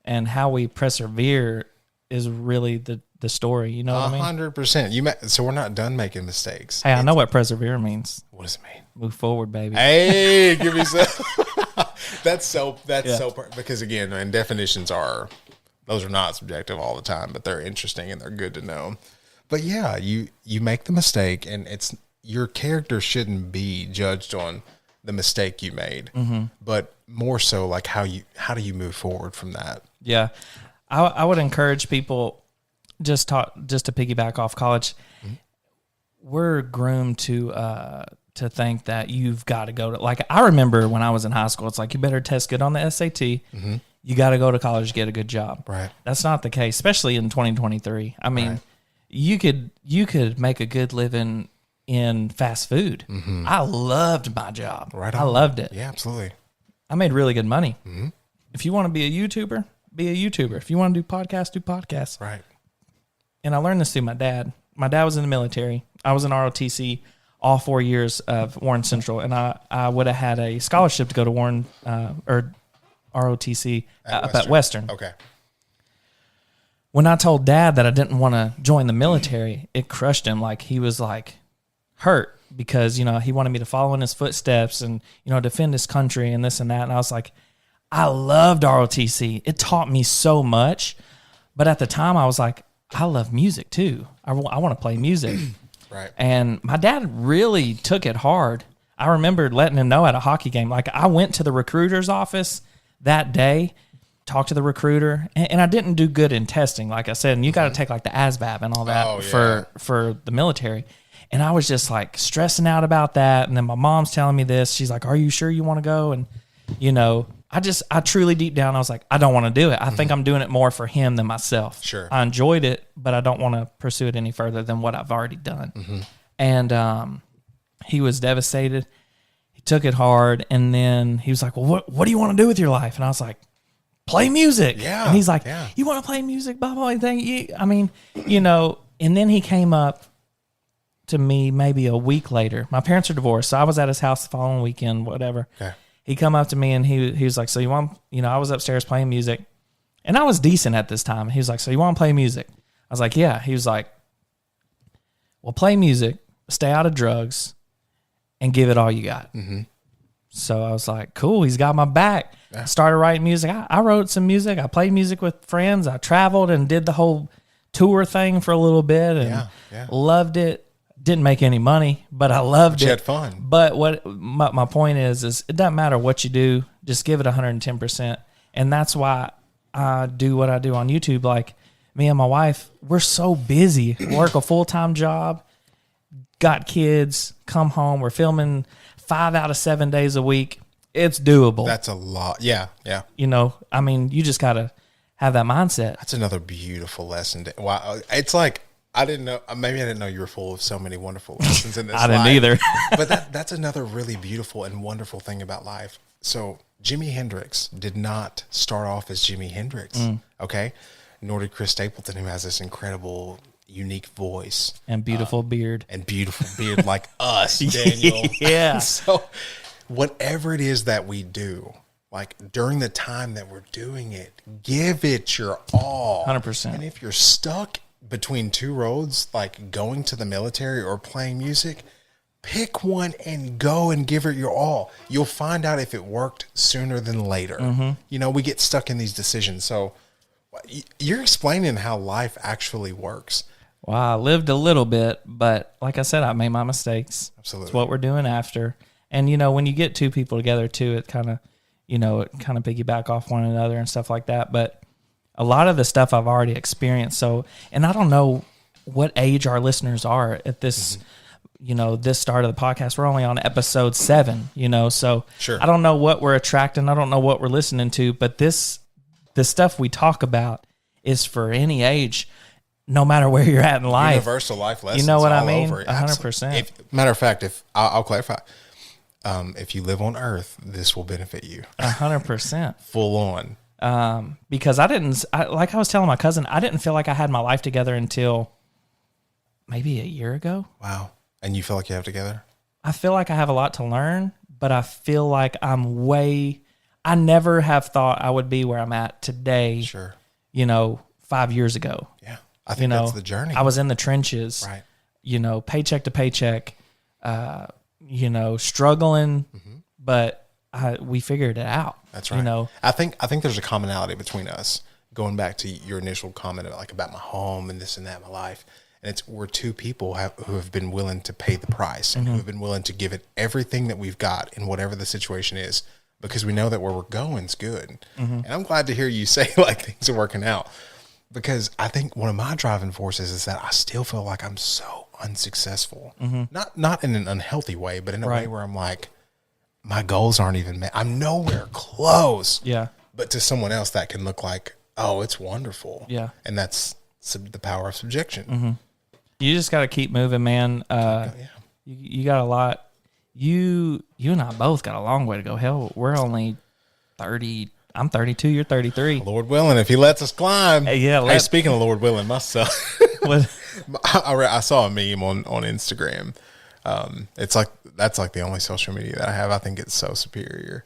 and how we persevere is really the story. You know what I mean? 100%. So we're not done making mistakes. Hey, I know what persevere means. What does it mean? Move forward, baby. Hey, give me some. That's so because again, and definitions those are not subjective all the time, but they're interesting and they're good to know. But yeah, you make the mistake, and it's your character shouldn't be judged on the mistake you made, but more so like how do you move forward from that? Yeah, I would encourage people just to piggyback off college. We're groomed to think that you've got to go to, like, I remember when I was in high school, it's like, you better test good on the SAT. You got to go to college to get a good job. Right. That's not the case, especially in 2023. I mean, you could make a good living in fast food. I loved my job. Right. I loved it. Yeah, absolutely. I made really good money. If you want to be a YouTuber, be a YouTuber. If you want to do podcasts, do podcasts. Right. And I learned this through my dad. My dad was in the military. I was in ROTC all 4 years of Warren Central, and I would have had a scholarship to go to Warren or ROTC up at Western. Okay. When I told Dad that I didn't want to join the military, it crushed him. Like, he was like hurt because, you know, he wanted me to follow in his footsteps and, you know, defend his country and this and that. And I was like, I loved ROTC. It taught me so much. But at the time I was like, I love music too. I want to play music. Right. And my dad really took it hard. I remember letting him know at a hockey game. Like, I went to the recruiter's office that day, talked to the recruiter, and I didn't do good in testing, like I said. And you got to take like the ASVAB and all that for the military. And I was just like stressing out about that. And then my mom's telling me this. She's like, "Are you sure you want to go?" And, you know, I truly deep down, I was like, I don't want to do it. I think I'm doing it more for him than myself. Sure. I enjoyed it, but I don't want to pursue it any further than what I've already done. And he was devastated. He took it hard. And then he was like, well, what do you want to do with your life? And I was like, play music. Yeah. And he's like, you want to play music, blah, blah, blah. I mean, you know, and then he came up to me maybe a week later. My parents are divorced, so I was at his house the following weekend, whatever. Okay. He come up to me and he was like, so you want, you know, I was upstairs playing music, and I was decent at this time. He was like, so you want to play music? I was like, yeah. He was like, well, play music, stay out of drugs, and give it all you got. So I was like, cool, he's got my back. Yeah. Started writing music. I wrote some music. I played music with friends. I traveled and did the whole tour thing for a little bit and loved it. Didn't make any money, but I loved it. You had fun. But what my point is it doesn't matter what you do, just give it 110%. And that's why I do what I do on YouTube. Like, me and my wife, we're so busy. Work a full-time job, got kids, come home. We're filming 5 out of 7 days a week. It's doable. That's a lot. Yeah, yeah. You know, I mean, you just got to have that mindset. That's another beautiful lesson. Wow. It's like, I didn't know, maybe I didn't know you were full of so many wonderful lessons in this I didn't either. But that's another really beautiful and wonderful thing about life. So Jimi Hendrix did not start off as Jimi Hendrix, okay? Nor did Chris Stapleton, who has this incredible, unique voice. And beautiful beard. And beautiful beard like us, Daniel. Yeah. So whatever it is that we do, like during the time that we're doing it, give it your all. 100%. And if you're stuck between two roads, like going to the military or playing music, pick one and go and give it your all. You'll find out if it worked sooner than later. You know, we get stuck in these decisions. So you're explaining how life actually works. Well, I lived a little bit, but like I said, I made my mistakes. Absolutely. It's what we're doing after. And, you know, when you get two people together too, it kind of, you know, it kind of piggyback off one another and stuff like that. But a lot of the stuff I've already experienced. So, and I don't know what age our listeners are at this, you know, this start of the podcast. We're only on episode 7, you know, so sure. I don't know what we're attracting. I don't know what we're listening to, but the stuff we talk about is for any age, no matter where you're at in life. Universal life lessons. You know what I all mean? over. 100%. Matter of fact, I'll clarify, if you live on Earth, this will benefit you. 100%. Full on. Because like I was telling my cousin, I didn't feel like I had my life together until maybe a year ago. Wow. And you feel like you have it together? I feel like I have a lot to learn, but I feel like I never have thought I would be where I'm at today. Sure. You know, 5 years ago. Yeah. I think that's the journey. I was in the trenches, right? You know, paycheck to paycheck, you know, struggling, but we figured it out. That's right. You know, I think there's a commonality between us. Going back to your initial comment about my home and this and that in my life, and we're two people who have been willing to pay the price and who have been willing to give it everything that we've got in whatever the situation is, because we know that where we're going is good. And I'm glad to hear you say like things are working out, because I think one of my driving forces is that I still feel like I'm so unsuccessful, not in an unhealthy way, but in a way where I'm like, my goals aren't even met. I'm nowhere close. Yeah. But to someone else that can look like, oh, it's wonderful. Yeah. And that's the power of subjection. You just got to keep moving, man. You got a lot. You and I both got a long way to go. Hell, we're only 30. I'm 32. You're 33. Lord willing, if he lets us climb. Yeah. Speaking of Lord willing, my son, What? I saw a meme on Instagram. It's like, that's like the only social media that I have. I think it's so superior.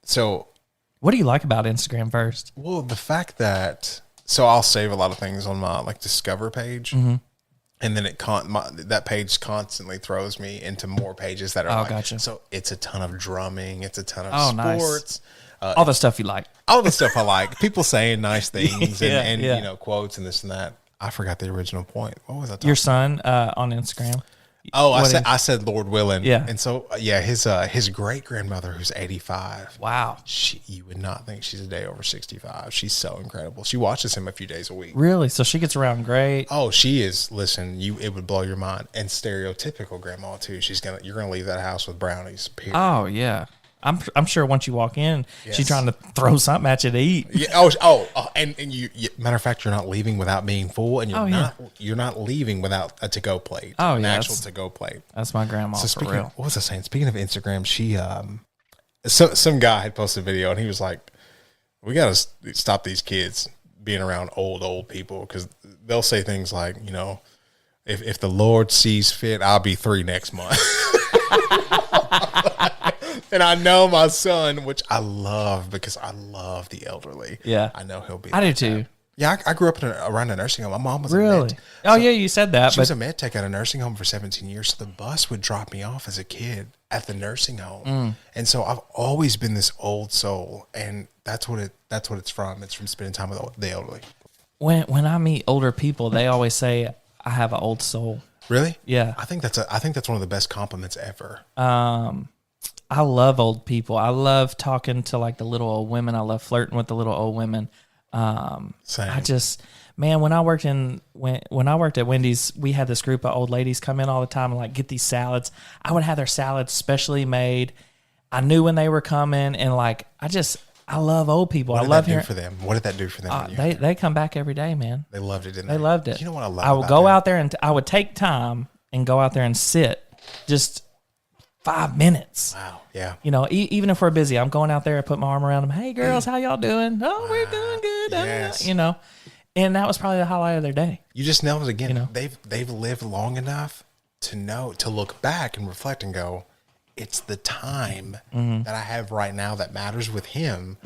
So What do you like about Instagram first? well, the fact that, so I'll save a lot of things on my like Discover page, and then that page constantly throws me into more pages that are gotcha. So it's a ton of drumming, it's a ton of Nice. sports, All the stuff you like. all the stuff I like. People saying nice things and yeah. you know, quotes and this and that. I forgot the original point. What was I talking Your son on Instagram. Oh, I said Lord willing. Yeah. And so, his great grandmother, who's 85. Wow. You would not think she's a day over 65. She's so incredible. She watches him a few days a week. Really? So she gets around great. Oh, she is. Listen, it would blow your mind. And stereotypical grandma too. You're gonna leave that house with brownies. Period. Oh yeah. I'm sure once you walk in, she's trying to throw something at you to eat. Yeah. And you matter of fact, you're not leaving without being full, and you're not leaving without a to-go plate. Oh, an yeah, actual to-go plate. That's my grandma for real. What was I saying? Speaking of Instagram, she some guy had posted a video, and he was like, "We got to stop these kids being around old people, because they'll say things like, you know, if the Lord sees fit, I'll be 3 next month." And I know my son, which I love because I love the elderly. Yeah. I know he'll be. I do too. Yeah, I grew up around a nursing home. My mom was Really? a med. Oh, yeah, you said that. She was a med tech at a nursing home for 17 years. So the bus would drop me off as a kid at the nursing home. And so I've always been this old soul. And that's what it's from. It's from spending time with the elderly. When I meet older people, they always say I have an old soul. Really? Yeah. I think that's one of the best compliments ever. I love old people. I love talking to like the little old women. I love flirting with the little old women. Same. When I worked at Wendy's, we had this group of old ladies come in all the time and like get these salads. I would have their salads specially made. I knew when they were coming, and like I love old people. What I love did that hearing do for them? What did that do for them? they come back every day, man. They loved it, didn't they? They loved it. You know what I love? I would about go that? out there and I would take time and go out there and sit just 5 minutes. Wow. Yeah. You know, even if we're busy, I'm going out there and put my arm around them. Hey, girls, how y'all doing? Oh, we're doing good. Yes. You know, and that was probably the highlight of their day. You just nailed it again. You know? They've lived long enough to look back and reflect and go, it's the time that I have right now that matters with him.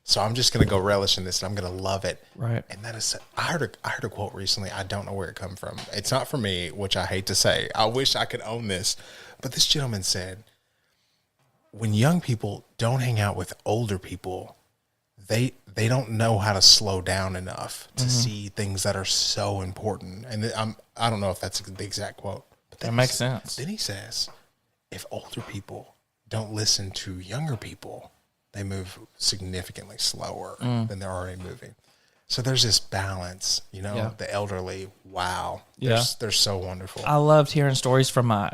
So I'm just going to go relish in this, and I'm going to love it. Right. And that is, I heard a quote recently. I don't know where it come from. It's not for me, which I hate to say. I wish I could own this, but this gentleman said, when young people don't hang out with older people, they don't know how to slow down enough to see things that are so important. And I don't know if that's the exact quote, but That makes sense. Then he says, if older people don't listen to younger people, they move significantly slower than they're already moving. So there's this balance, you know. Yeah. The elderly, wow, Yeah. they're so wonderful. I loved hearing stories from my.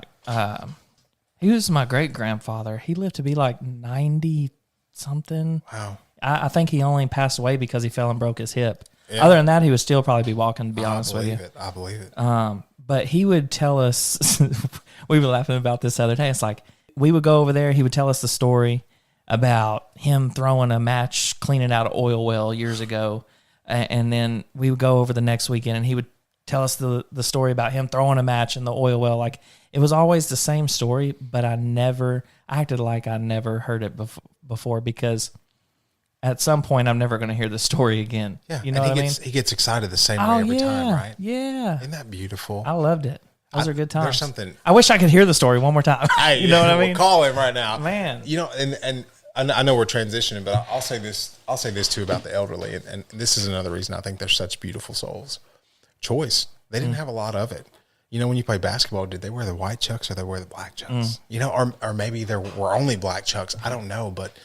He was my great grandfather. He lived to be like 90 something. Wow. I think he only passed away because he fell and broke his hip. Yeah. Other than that, he would still probably be walking, to be honest with you. I believe it. But he would tell us, we were laughing about this the other day. It's like, we would go over there. He would tell us the story about him throwing a match, cleaning out an oil well years ago. And then we would go over the next weekend, and he would tell us the story about him throwing a match in the oil well. Like, it was always the same story, but I acted like I never heard it before, because at some point I'm never going to hear the story again. Yeah. You know what I mean? He gets excited the same way every time, right? Yeah. Isn't that beautiful? I loved it. Those are good times. There's something. I wish I could hear the story one more time. You know what I mean? We'll call him right now, Man. You know, and I know we're transitioning, but I'll say this. I'll say this too about the elderly, and this is another reason I think they're such beautiful souls. Choice. They didn't have a lot of it. You know, when you play basketball, did they wear the white chucks or they wear the black chucks? You know, or maybe there were only black chucks. I don't know, but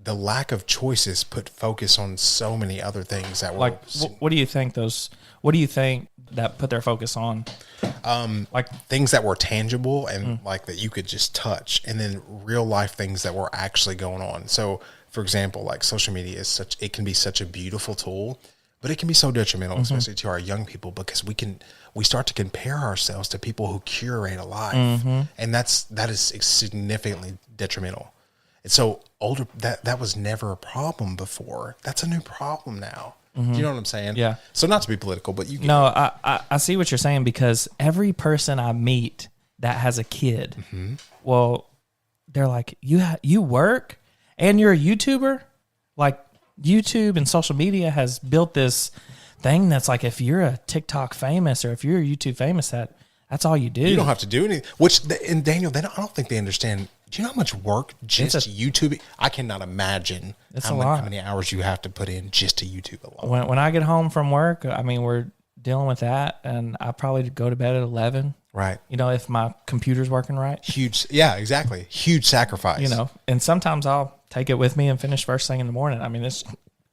the lack of choices put focus on so many other things that were Like, what do you think what do you think that put their focus on? like things that were tangible and like that you could just touch, and then real life things that were actually going on. So, for example, like social media it can be such a beautiful tool, but it can be so detrimental, especially to our young people, because we start to compare ourselves to people who curate a life, and that is significantly detrimental. And so that was never a problem before. That's a new problem now. Do you know what I'm saying? Yeah. So not to be political, but you get No, I see what you're saying, because every person I meet that has a kid, well, they're like, you work and you're a YouTuber? Like, YouTube and social media has built this thing that's like, if you're a TikTok famous or if you're a YouTube famous, that's all you do. You don't have to do anything. And Daniel, I don't think they understand. Do you know how much work just YouTube? I cannot imagine how many hours you have to put in just to YouTube alone. When I get home from work, I mean, we're dealing with that, and I probably go to bed at 11. Right. You know, if my computer's working right. Huge. Yeah, exactly. Huge sacrifice. You know, and sometimes I'll take it with me and finish first thing in the morning. I mean, it's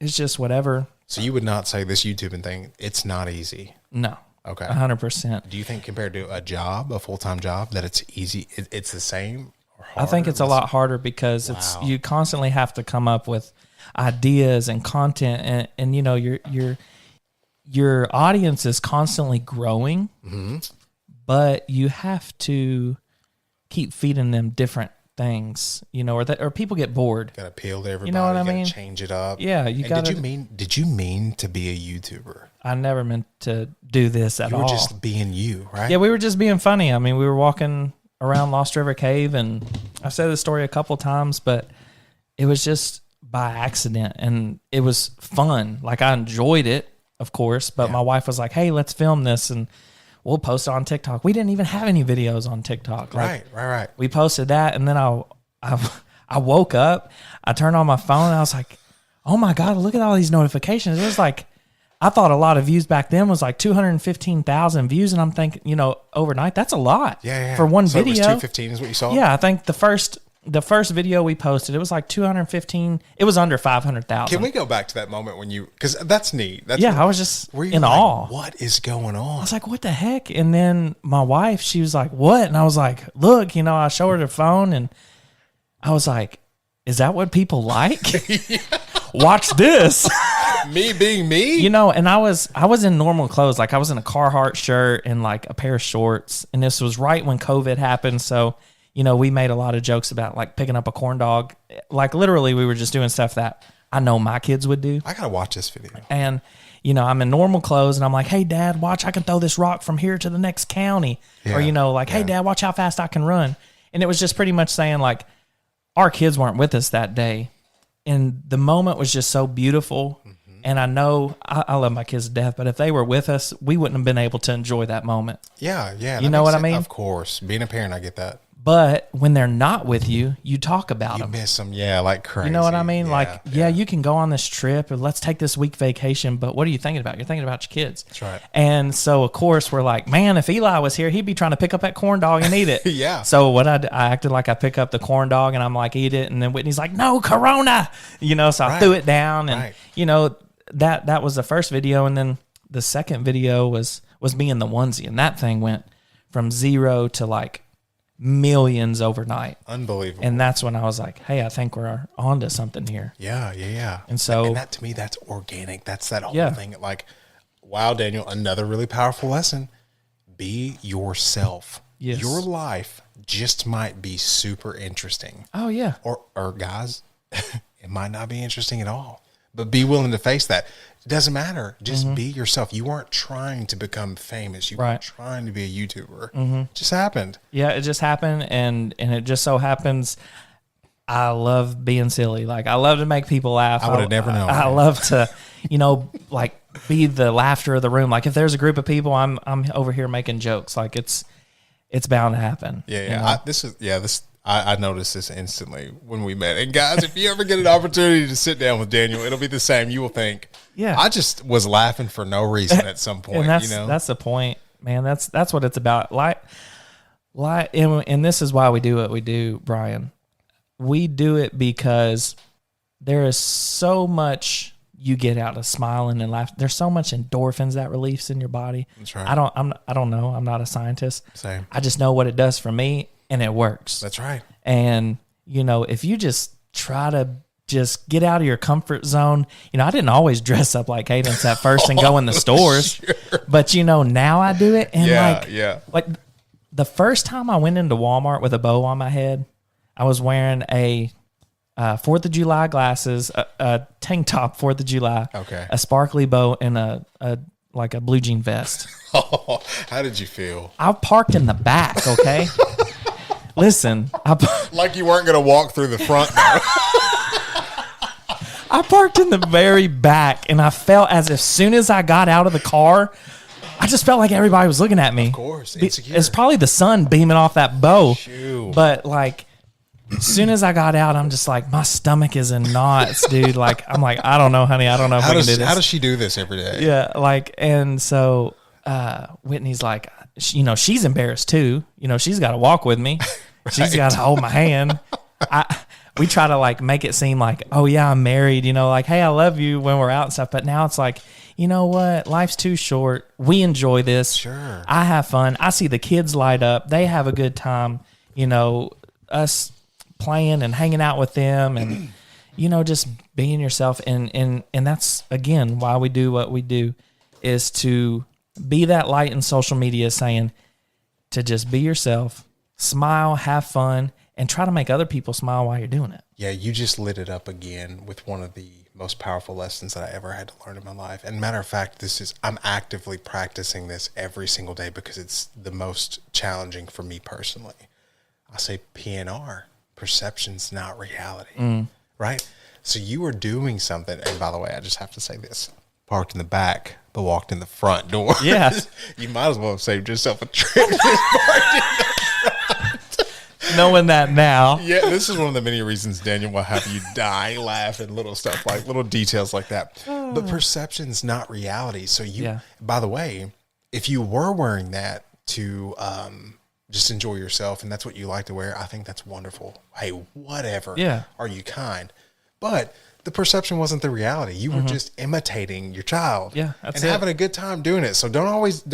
just whatever. So you would not say this YouTubing thing, it's not easy. No. Okay. 100%. Do you think compared to a full-time job, that it's easy? It's the same? I think it's a lot harder because you constantly have to come up with ideas and content, and you know your audience is constantly growing, but you have to keep feeding them different things, you know, or people get bored. Got to appeal to everybody. You know what I mean? Change it up. Yeah, you got. Did you mean to be a YouTuber? I never meant to do this at all. You were just being you, right? Yeah, we were just being funny. I mean, we were walking around Lost River Cave, and I've said this story a couple times, but it was just by accident, and it was fun. Like, I enjoyed it, of course, but my wife was like, "Hey, let's film this and we'll post it on TikTok." We didn't even have any videos on TikTok. Like, right. We posted that, and then I woke up, I turned on my phone, and I was like, "Oh my God, look at all these notifications." It was like, I thought a lot of views back then was like 215,000 views, and I'm thinking, you know, overnight, that's a lot. Yeah. For one video. It was 215 is what you saw? Yeah, I think the first video we posted, it was like 215. It was under 500,000. Can we go back to that moment when because that's neat. I was just in awe. What is going on? I was like, what the heck? And then my wife, she was like, what? And I was like, look, you know, I showed her the phone, and I was like, is that what people like? Watch this. Me being me, you know. And I was in normal clothes, like I was in a Carhartt shirt and like a pair of shorts, and this was right when COVID happened. So, you know, we made a lot of jokes about like picking up a corn dog. Like, literally, we were just doing stuff that I know my kids would do. I gotta watch this video. And, you know, I'm in normal clothes, and I'm like, "Hey, Dad, watch, I can throw this rock from here to the next county." Or, you know, like, "Hey, Dad, watch how fast I can run." And it was just pretty much saying, like, our kids weren't with us that day, and the moment was just so beautiful. And I know I love my kids to death, but if they were with us, we wouldn't have been able to enjoy that moment. Yeah. You know what I mean? Of course. Being a parent, I get that. But when they're not with you, you talk about them. You miss them, like crazy. You know what I mean? Yeah, you can go on this trip and let's take this week vacation, but what are you thinking about? You're thinking about your kids. That's right. And so, of course, we're like, man, if Eli was here, he'd be trying to pick up that corn dog and eat it. Yeah. So what I acted like I pick up the corn dog and I'm like, eat it. And then Whitney's like, no, Corona. You know, so I threw it down, and, you know, that was the first video. And then the second video was me in the onesie, and that thing went from 0 to like millions overnight. Unbelievable. And that's when I was like, hey, I think we're onto something here. Yeah. And so, and that, to me, that's organic. That's that whole thing. Like, wow, Daniel, another really powerful lesson. Be yourself. Yes. Your life just might be super interesting. Oh yeah. Or guys, it might not be interesting at all. But be willing to face that. It doesn't matter. Just be yourself. You weren't trying to become famous. You weren't trying to be a YouTuber. It just happened. Yeah, it just happened, and it just so happens I love being silly. Like, I love to make people laugh. I would have never known. I love to, you know, like, be the laughter of the room. Like, if there's a group of people, I'm over here making jokes. Like, it's bound to happen. Yeah, you yeah. know? I noticed this instantly when we met. And guys, if you ever get an opportunity to sit down with Daniel, it'll be the same. You will think, yeah, I just was laughing for no reason at some point. And that's, you know, that's the point, man. That's what it's about. And this is why we do what we do, Brian. We do it because there is so much you get out of smiling and laughing. There's so much endorphins that releases in your body. That's right. I don't know. I'm not a scientist. Same. I just know what it does for me, and it works. That's right. And you know, if you just try to just get out of your comfort zone, you know, I didn't always dress up like Cadence at first and go in the stores, Sure. but you know, now I do it. And like the first time I went into Walmart with a bow on my head, I was wearing a 4th of July glasses, a tank top 4th of July, okay, a sparkly bow, and a blue jean vest. Oh, how did you feel? I parked in the back, okay? Listen, Like you weren't going to walk through the front, though. I parked in the very back, and I felt as soon as I got out of the car, I just felt like everybody was looking at me. Of course, insecure. It's probably the sun beaming off that bow. Shoot. But like, as soon as I got out, I'm just like, my stomach is in knots, dude. Like, I'm like, I don't know, honey. I don't know if we can do this. How does she do this every day? Yeah, like, and so Whitney's like, you know, she's embarrassed too. You know, she's got to walk with me. Right. She's got to hold my hand. We try to like make it seem like, oh yeah, I'm married. You know, like, hey, I love you when we're out and stuff. But now it's like, you know what? Life's too short. We enjoy this. Sure. I have fun. I see the kids light up. They have a good time. You know, us playing and hanging out with them, and you know, just being yourself. And that's again why we do what we do, is to be that light in social media, saying to just be yourself, smile, have fun, and try to make other people smile while you're doing it. Yeah, you just lit it up again with one of the most powerful lessons that I ever had to learn in my life. And matter of fact, I'm actively practicing this every single day because it's the most challenging for me personally. I say PNR, perception's not reality, right? So you were doing something, and by the way, I just have to say this: parked in the back, but walked in the front door. Yeah. You might as well have saved yourself a trip. Knowing that now. Yeah, this is one of the many reasons Daniel will have you die laughing, little stuff like little details like that. But perception's not reality. So by the way, if you were wearing that to just enjoy yourself and that's what you like to wear, I think that's wonderful. Hey, whatever. Yeah. Are you kind? But the perception wasn't the reality. You were just imitating your child. Yeah, that's and it. having a good time doing it. So don't always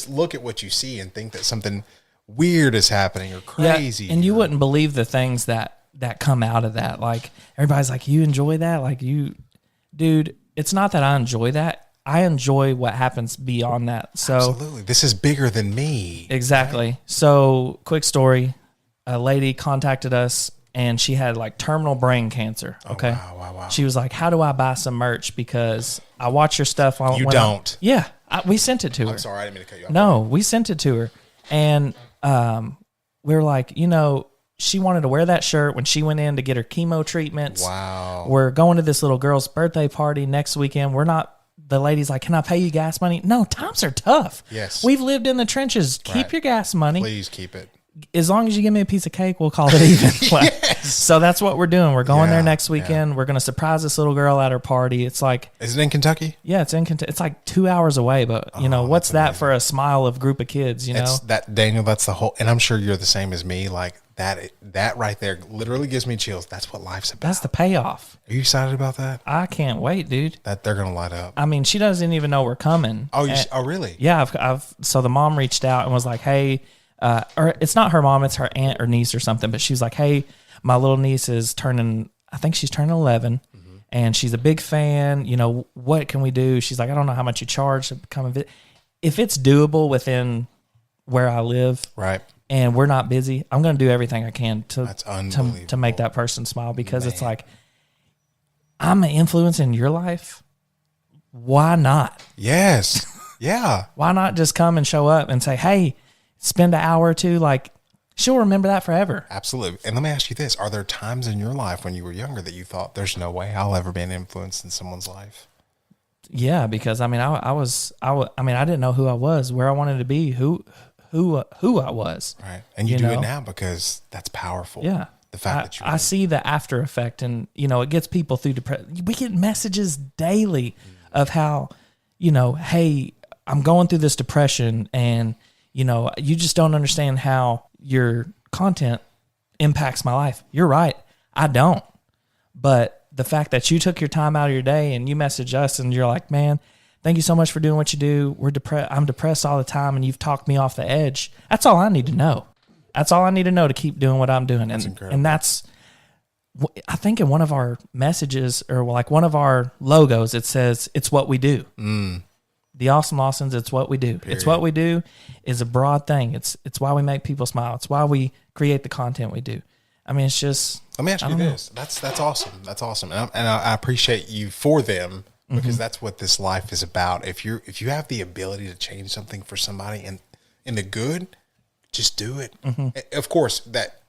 look at what you see and think that something weird is happening or crazy. Yeah, and you wouldn't believe the things that come out of that. Like, everybody's like, you enjoy that? Like, dude, it's not that I enjoy that. I enjoy what happens beyond that. So absolutely. This is bigger than me. Exactly. Right? So quick story. A lady contacted us and she had like terminal brain cancer. Okay. Oh, wow. She was like, how do I buy some merch? Because I watch your stuff. Yeah. We sent it to her. I'm sorry. I didn't mean to cut you off. No, we sent it to her. And we were like, you know, she wanted to wear that shirt when she went in to get her chemo treatments. Wow. We're going to this little girl's birthday party next weekend. The lady's like, can I pay you gas money? No, times are tough. Yes. We've lived in the trenches. Keep your gas money. Please keep it. As long as you give me a piece of cake, we'll call it even. Yes. So that's what we're doing. We're going there next weekend. We're going to surprise this little girl at her party. It's like, is it in Kentucky? Yeah, it's in Kentucky. It's like 2 hours away, but you know, what's that for a smile of group of kids, you know? Daniel, that's the whole, and I'm sure you're the same as me. Like that right there literally gives me chills. That's what life's about. That's the payoff. Are you excited about that? I can't wait, dude. That they're going to light up. I mean, she doesn't even know we're coming. Oh, really? Yeah. So the mom reached out and was like, hey, or it's not her mom, it's her aunt or niece or something. But she was like, hey, my little niece is I think she's turning 11 and she's a big fan. You know, what can we do? She's like, I don't know how much you charge to come and visit. If it's doable within where I live, right, and we're not busy, I'm going to do everything I can to make that person smile, because it's like, I'm an influence in your life. Why not? Yes. Yeah. Why not just come and show up and say, hey, spend an hour or two? Like, she'll remember that forever. Absolutely. And let me ask you this. Are there times in your life when you were younger that you thought there's no way I'll ever be an influence in someone's life? Yeah, because I mean, I didn't know who I was, where I wanted to be, who who I was. Right. And you do it now because that's powerful. Yeah. The fact that you I see the after effect, and it gets people through depression. We get messages daily of how, hey, I'm going through this depression, and you just don't understand how your content impacts my life. You're right. I don't. But the fact that you took your time out of your day and you message us and you're like, man, thank you so much for doing what you do. I'm depressed all the time, and you've talked me off the edge. That's all I need to know. That's all I need to know to keep doing what I'm doing. And that's, I think in one of our messages, or like one of our logos, it says, it's what we do. The Awesome Lawsons, it's what we do. Period. It's what we do is a broad thing. It's why we make people smile. It's why we create the content we do. I mean, it's just. Let me ask you this. That's awesome. That's awesome. And I appreciate you for them, because that's what this life is about. If you have the ability to change something for somebody and in the good, just do it. Of course, that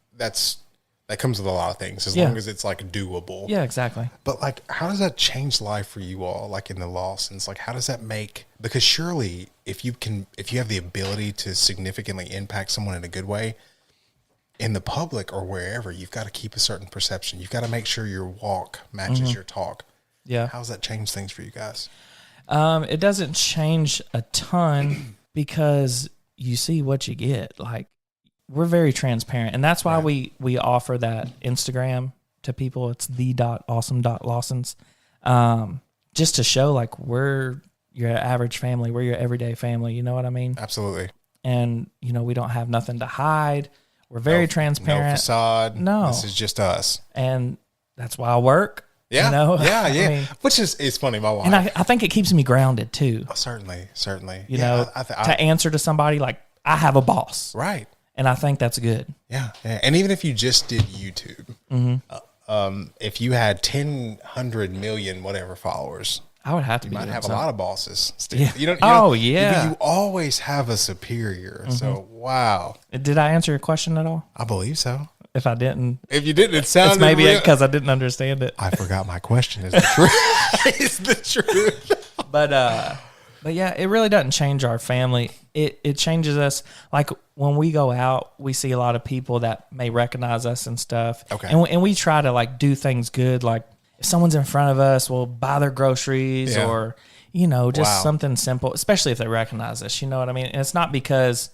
comes with a lot of things, as long as it's like doable. Yeah, exactly. But like, how does that change life for you all? Like in the Lawsons, like how does that make? Because surely, if you have the ability to significantly impact someone in a good way, in the public or wherever, you've got to keep a certain perception. You've got to make sure your walk matches your talk. Yeah. How does that change things for you guys? It doesn't change a ton because you see what you get. Like, we're very transparent, and that's why we offer that Instagram to people. It's the.awesome.lawsons, just to show like we're your average family, we're your everyday family. You know what I mean? Absolutely. And we don't have nothing to hide. We're very transparent. No facade. No, this is just us, and that's why I work. Yeah, yeah. I mean, Which is, it's funny. My wife, and I think it keeps me grounded too. Oh, certainly. To answer to somebody, like, I have a boss, right? And I think that's good. Yeah. And even if you just did YouTube, if you had 100 million whatever followers, I would have to. You might have a lot of bosses. Still. Yeah. You always have a superior. So wow. Did I answer your question at all? I believe so. If I didn't, it sounded. It's maybe because I didn't understand it. I forgot my question. Is the truth? Is the truth? But yeah, it really doesn't change our family. It changes us. Like when we go out, we see a lot of people that may recognize us and stuff. Okay. And we try to like do things good. Like if someone's in front of us, we'll buy their groceries or just something simple. Especially if they recognize us. You know what I mean? And it's not because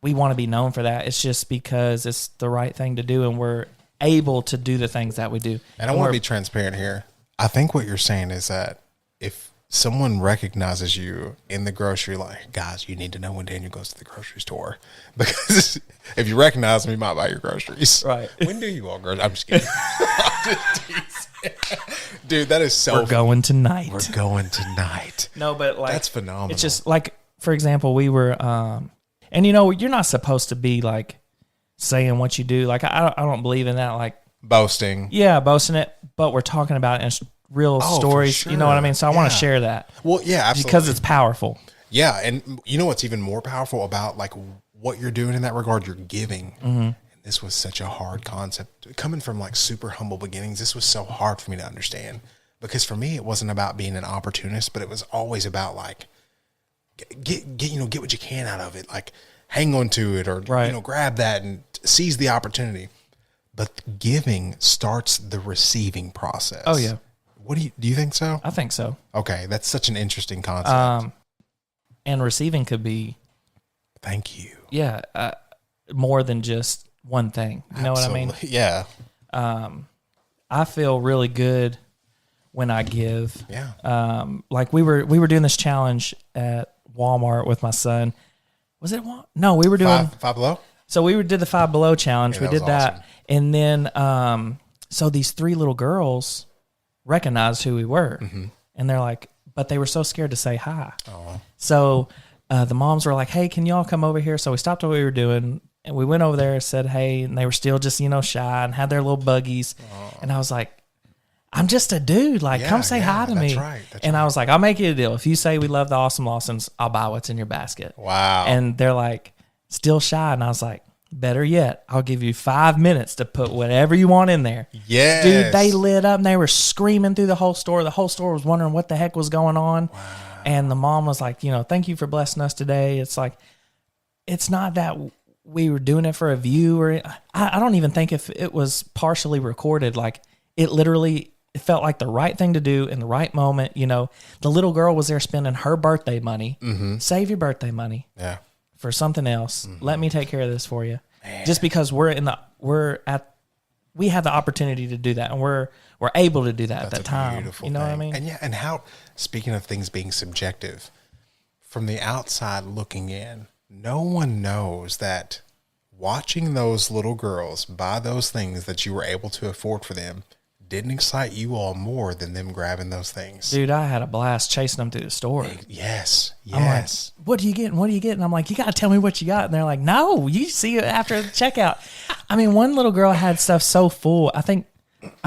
we want to be known for that. It's just because it's the right thing to do, and we're able to do the things that we do. And I want to be transparent here. I think what you're saying is that if someone recognizes you in the grocery, like, guys, you need to know when Daniel goes to the grocery store, because if you recognize me, you might buy your groceries. Right. When do you all groceries? I'm just kidding. I'm just teasing. Dude, that is so. We're going tonight. We're going tonight. No, but like, that's phenomenal. It's just like, for example, we were, and you're not supposed to be like saying what you do. Like, I don't believe in that. Like boasting. Yeah, boasting it. But we're talking about it in real stories. Sure. You know what I mean? So I want to share that. Well, yeah, absolutely. Because it's powerful. Yeah. And you know what's even more powerful about like what you're doing in that regard? You're giving. And this was such a hard concept. Coming from like super humble beginnings, this was so hard for me to understand. Because for me, it wasn't about being an opportunist, but it was always about like, get what you can out of it, like hang on to it, or grab that and seize the opportunity. But giving starts the receiving process. Oh yeah. What do you think so? I think so. Okay, that's such an interesting concept. And receiving could be thank you. Yeah, more than just one thing. You know what I mean? Yeah. I feel really good when I give. Yeah. Like we were doing this challenge at Walmart with my son. Was it one? No, we were doing Five Below. So we did the Five Below challenge. Yeah, we did that, awesome. And then so these 3 little girls recognized who we were, and they're like, but they were so scared to say hi. Oh. So the moms were like, "Hey, can y'all come over here?" So we stopped what we were doing, and we went over there and said, "Hey," and they were still just shy and had their little buggies, and I was like, I'm just a dude. Like, come say hi to me. Right, and I was like, I'll make you a deal. If you say we love the Awesome Lawsons, I'll buy what's in your basket. Wow. And they're like, still shy. And I was like, better yet, I'll give you 5 minutes to put whatever you want in there. Yes. Dude, they lit up and they were screaming through the whole store. The whole store was wondering what the heck was going on. Wow. And the mom was like, thank you for blessing us today. It's like, it's not that we were doing it for a view, or I don't even think if it was partially recorded. Like, it literally, it felt like the right thing to do in the right moment. You know, the little girl was there spending her birthday money. Save your birthday money for something else. Let me take care of this for you. Man. Just because we have the opportunity to do that, and we're able to do that at that time. You know what I mean? And and how, speaking of things being subjective, from the outside looking in, no one knows that watching those little girls buy those things that you were able to afford for them didn't excite you all more than them grabbing those things. Dude, I had a blast chasing them through the store. Yes. I'm like, what do you get? What do you get? And I'm like, you got to tell me what you got. And they're like, no, you see it after the checkout. I mean, one little girl had stuff so full. I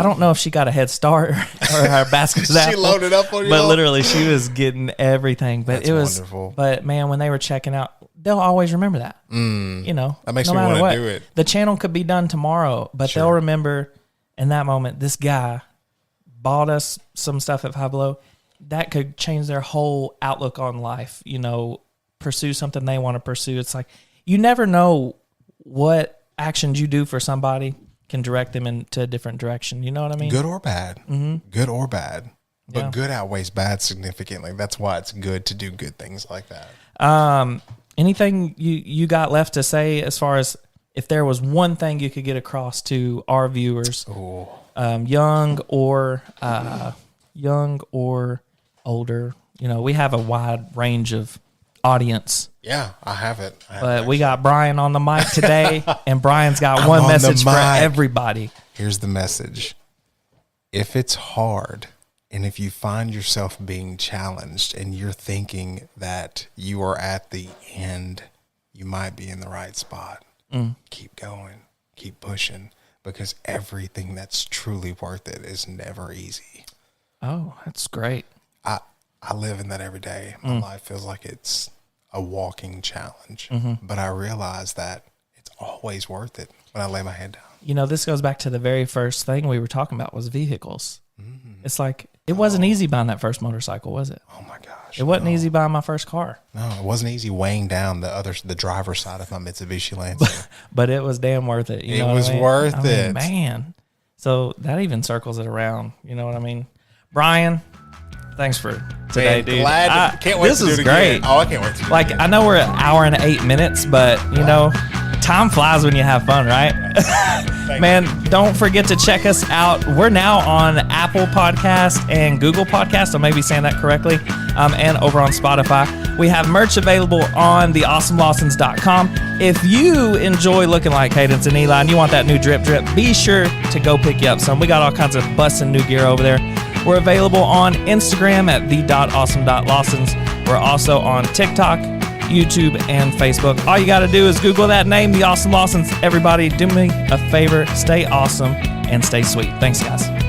don't know if she got a head start or her basket was She loaded up on you. But literally, she was getting everything. But That's it was wonderful. But man, when they were checking out, they'll always remember that. You know, that makes me want to do it. The channel could be done tomorrow, but they'll remember in that moment, this guy bought us some stuff at Five Below. That could change their whole outlook on life. You know, pursue something they want to pursue. It's like, you never know what actions you do for somebody can direct them into a different direction. You know what I mean? Good or bad. Good or bad. But good outweighs bad significantly. That's why it's good to do good things like that. Anything you got left to say as far as if there was one thing you could get across to our viewers, young or older? You know, we have a wide range of audience. Yeah, I have it. But we got Brian on the mic today, and Brian's got one message for everybody. Here's the message. If it's hard, and if you find yourself being challenged and you're thinking that you are at the end, you might be in the right spot. Keep going. Keep pushing. Because everything that's truly worth it is never easy. Oh, that's great. I live in that every day. My life feels like it's a walking challenge. But I realize that it's always worth it when I lay my head down. You know, this goes back to the very first thing we were talking about was vehicles. It's like, it wasn't easy buying that first motorcycle, was it? Oh my gosh. It wasn't easy buying my first car. No, it wasn't easy weighing down the driver's side of my Mitsubishi Lancer. But it was damn worth it. You know it was what I mean? worth it. Man. So that even circles it around. You know what I mean? Brian, thanks for today, dude. Can't wait to do it again. Great. Oh, I can't wait to do it again. I know we're an hour and 8 minutes, but, you know, time flies when you have fun, right? Man, don't forget to check us out. We're now on Apple Podcast and Google Podcast. I may be saying that correctly. And over on Spotify. We have merch available on theawesomelawsons.com. If you enjoy looking like Cadence and Eli and you want that new drip, be sure to go pick you up some. We got all kinds of bussin' new gear over there. We're available on Instagram at the.awesome.lawsons. We're also on TikTok, YouTube, and Facebook. All you got to do is Google that name, The Awesome Lawsons. Everybody, do me a favor, stay awesome and stay sweet. Thanks, guys.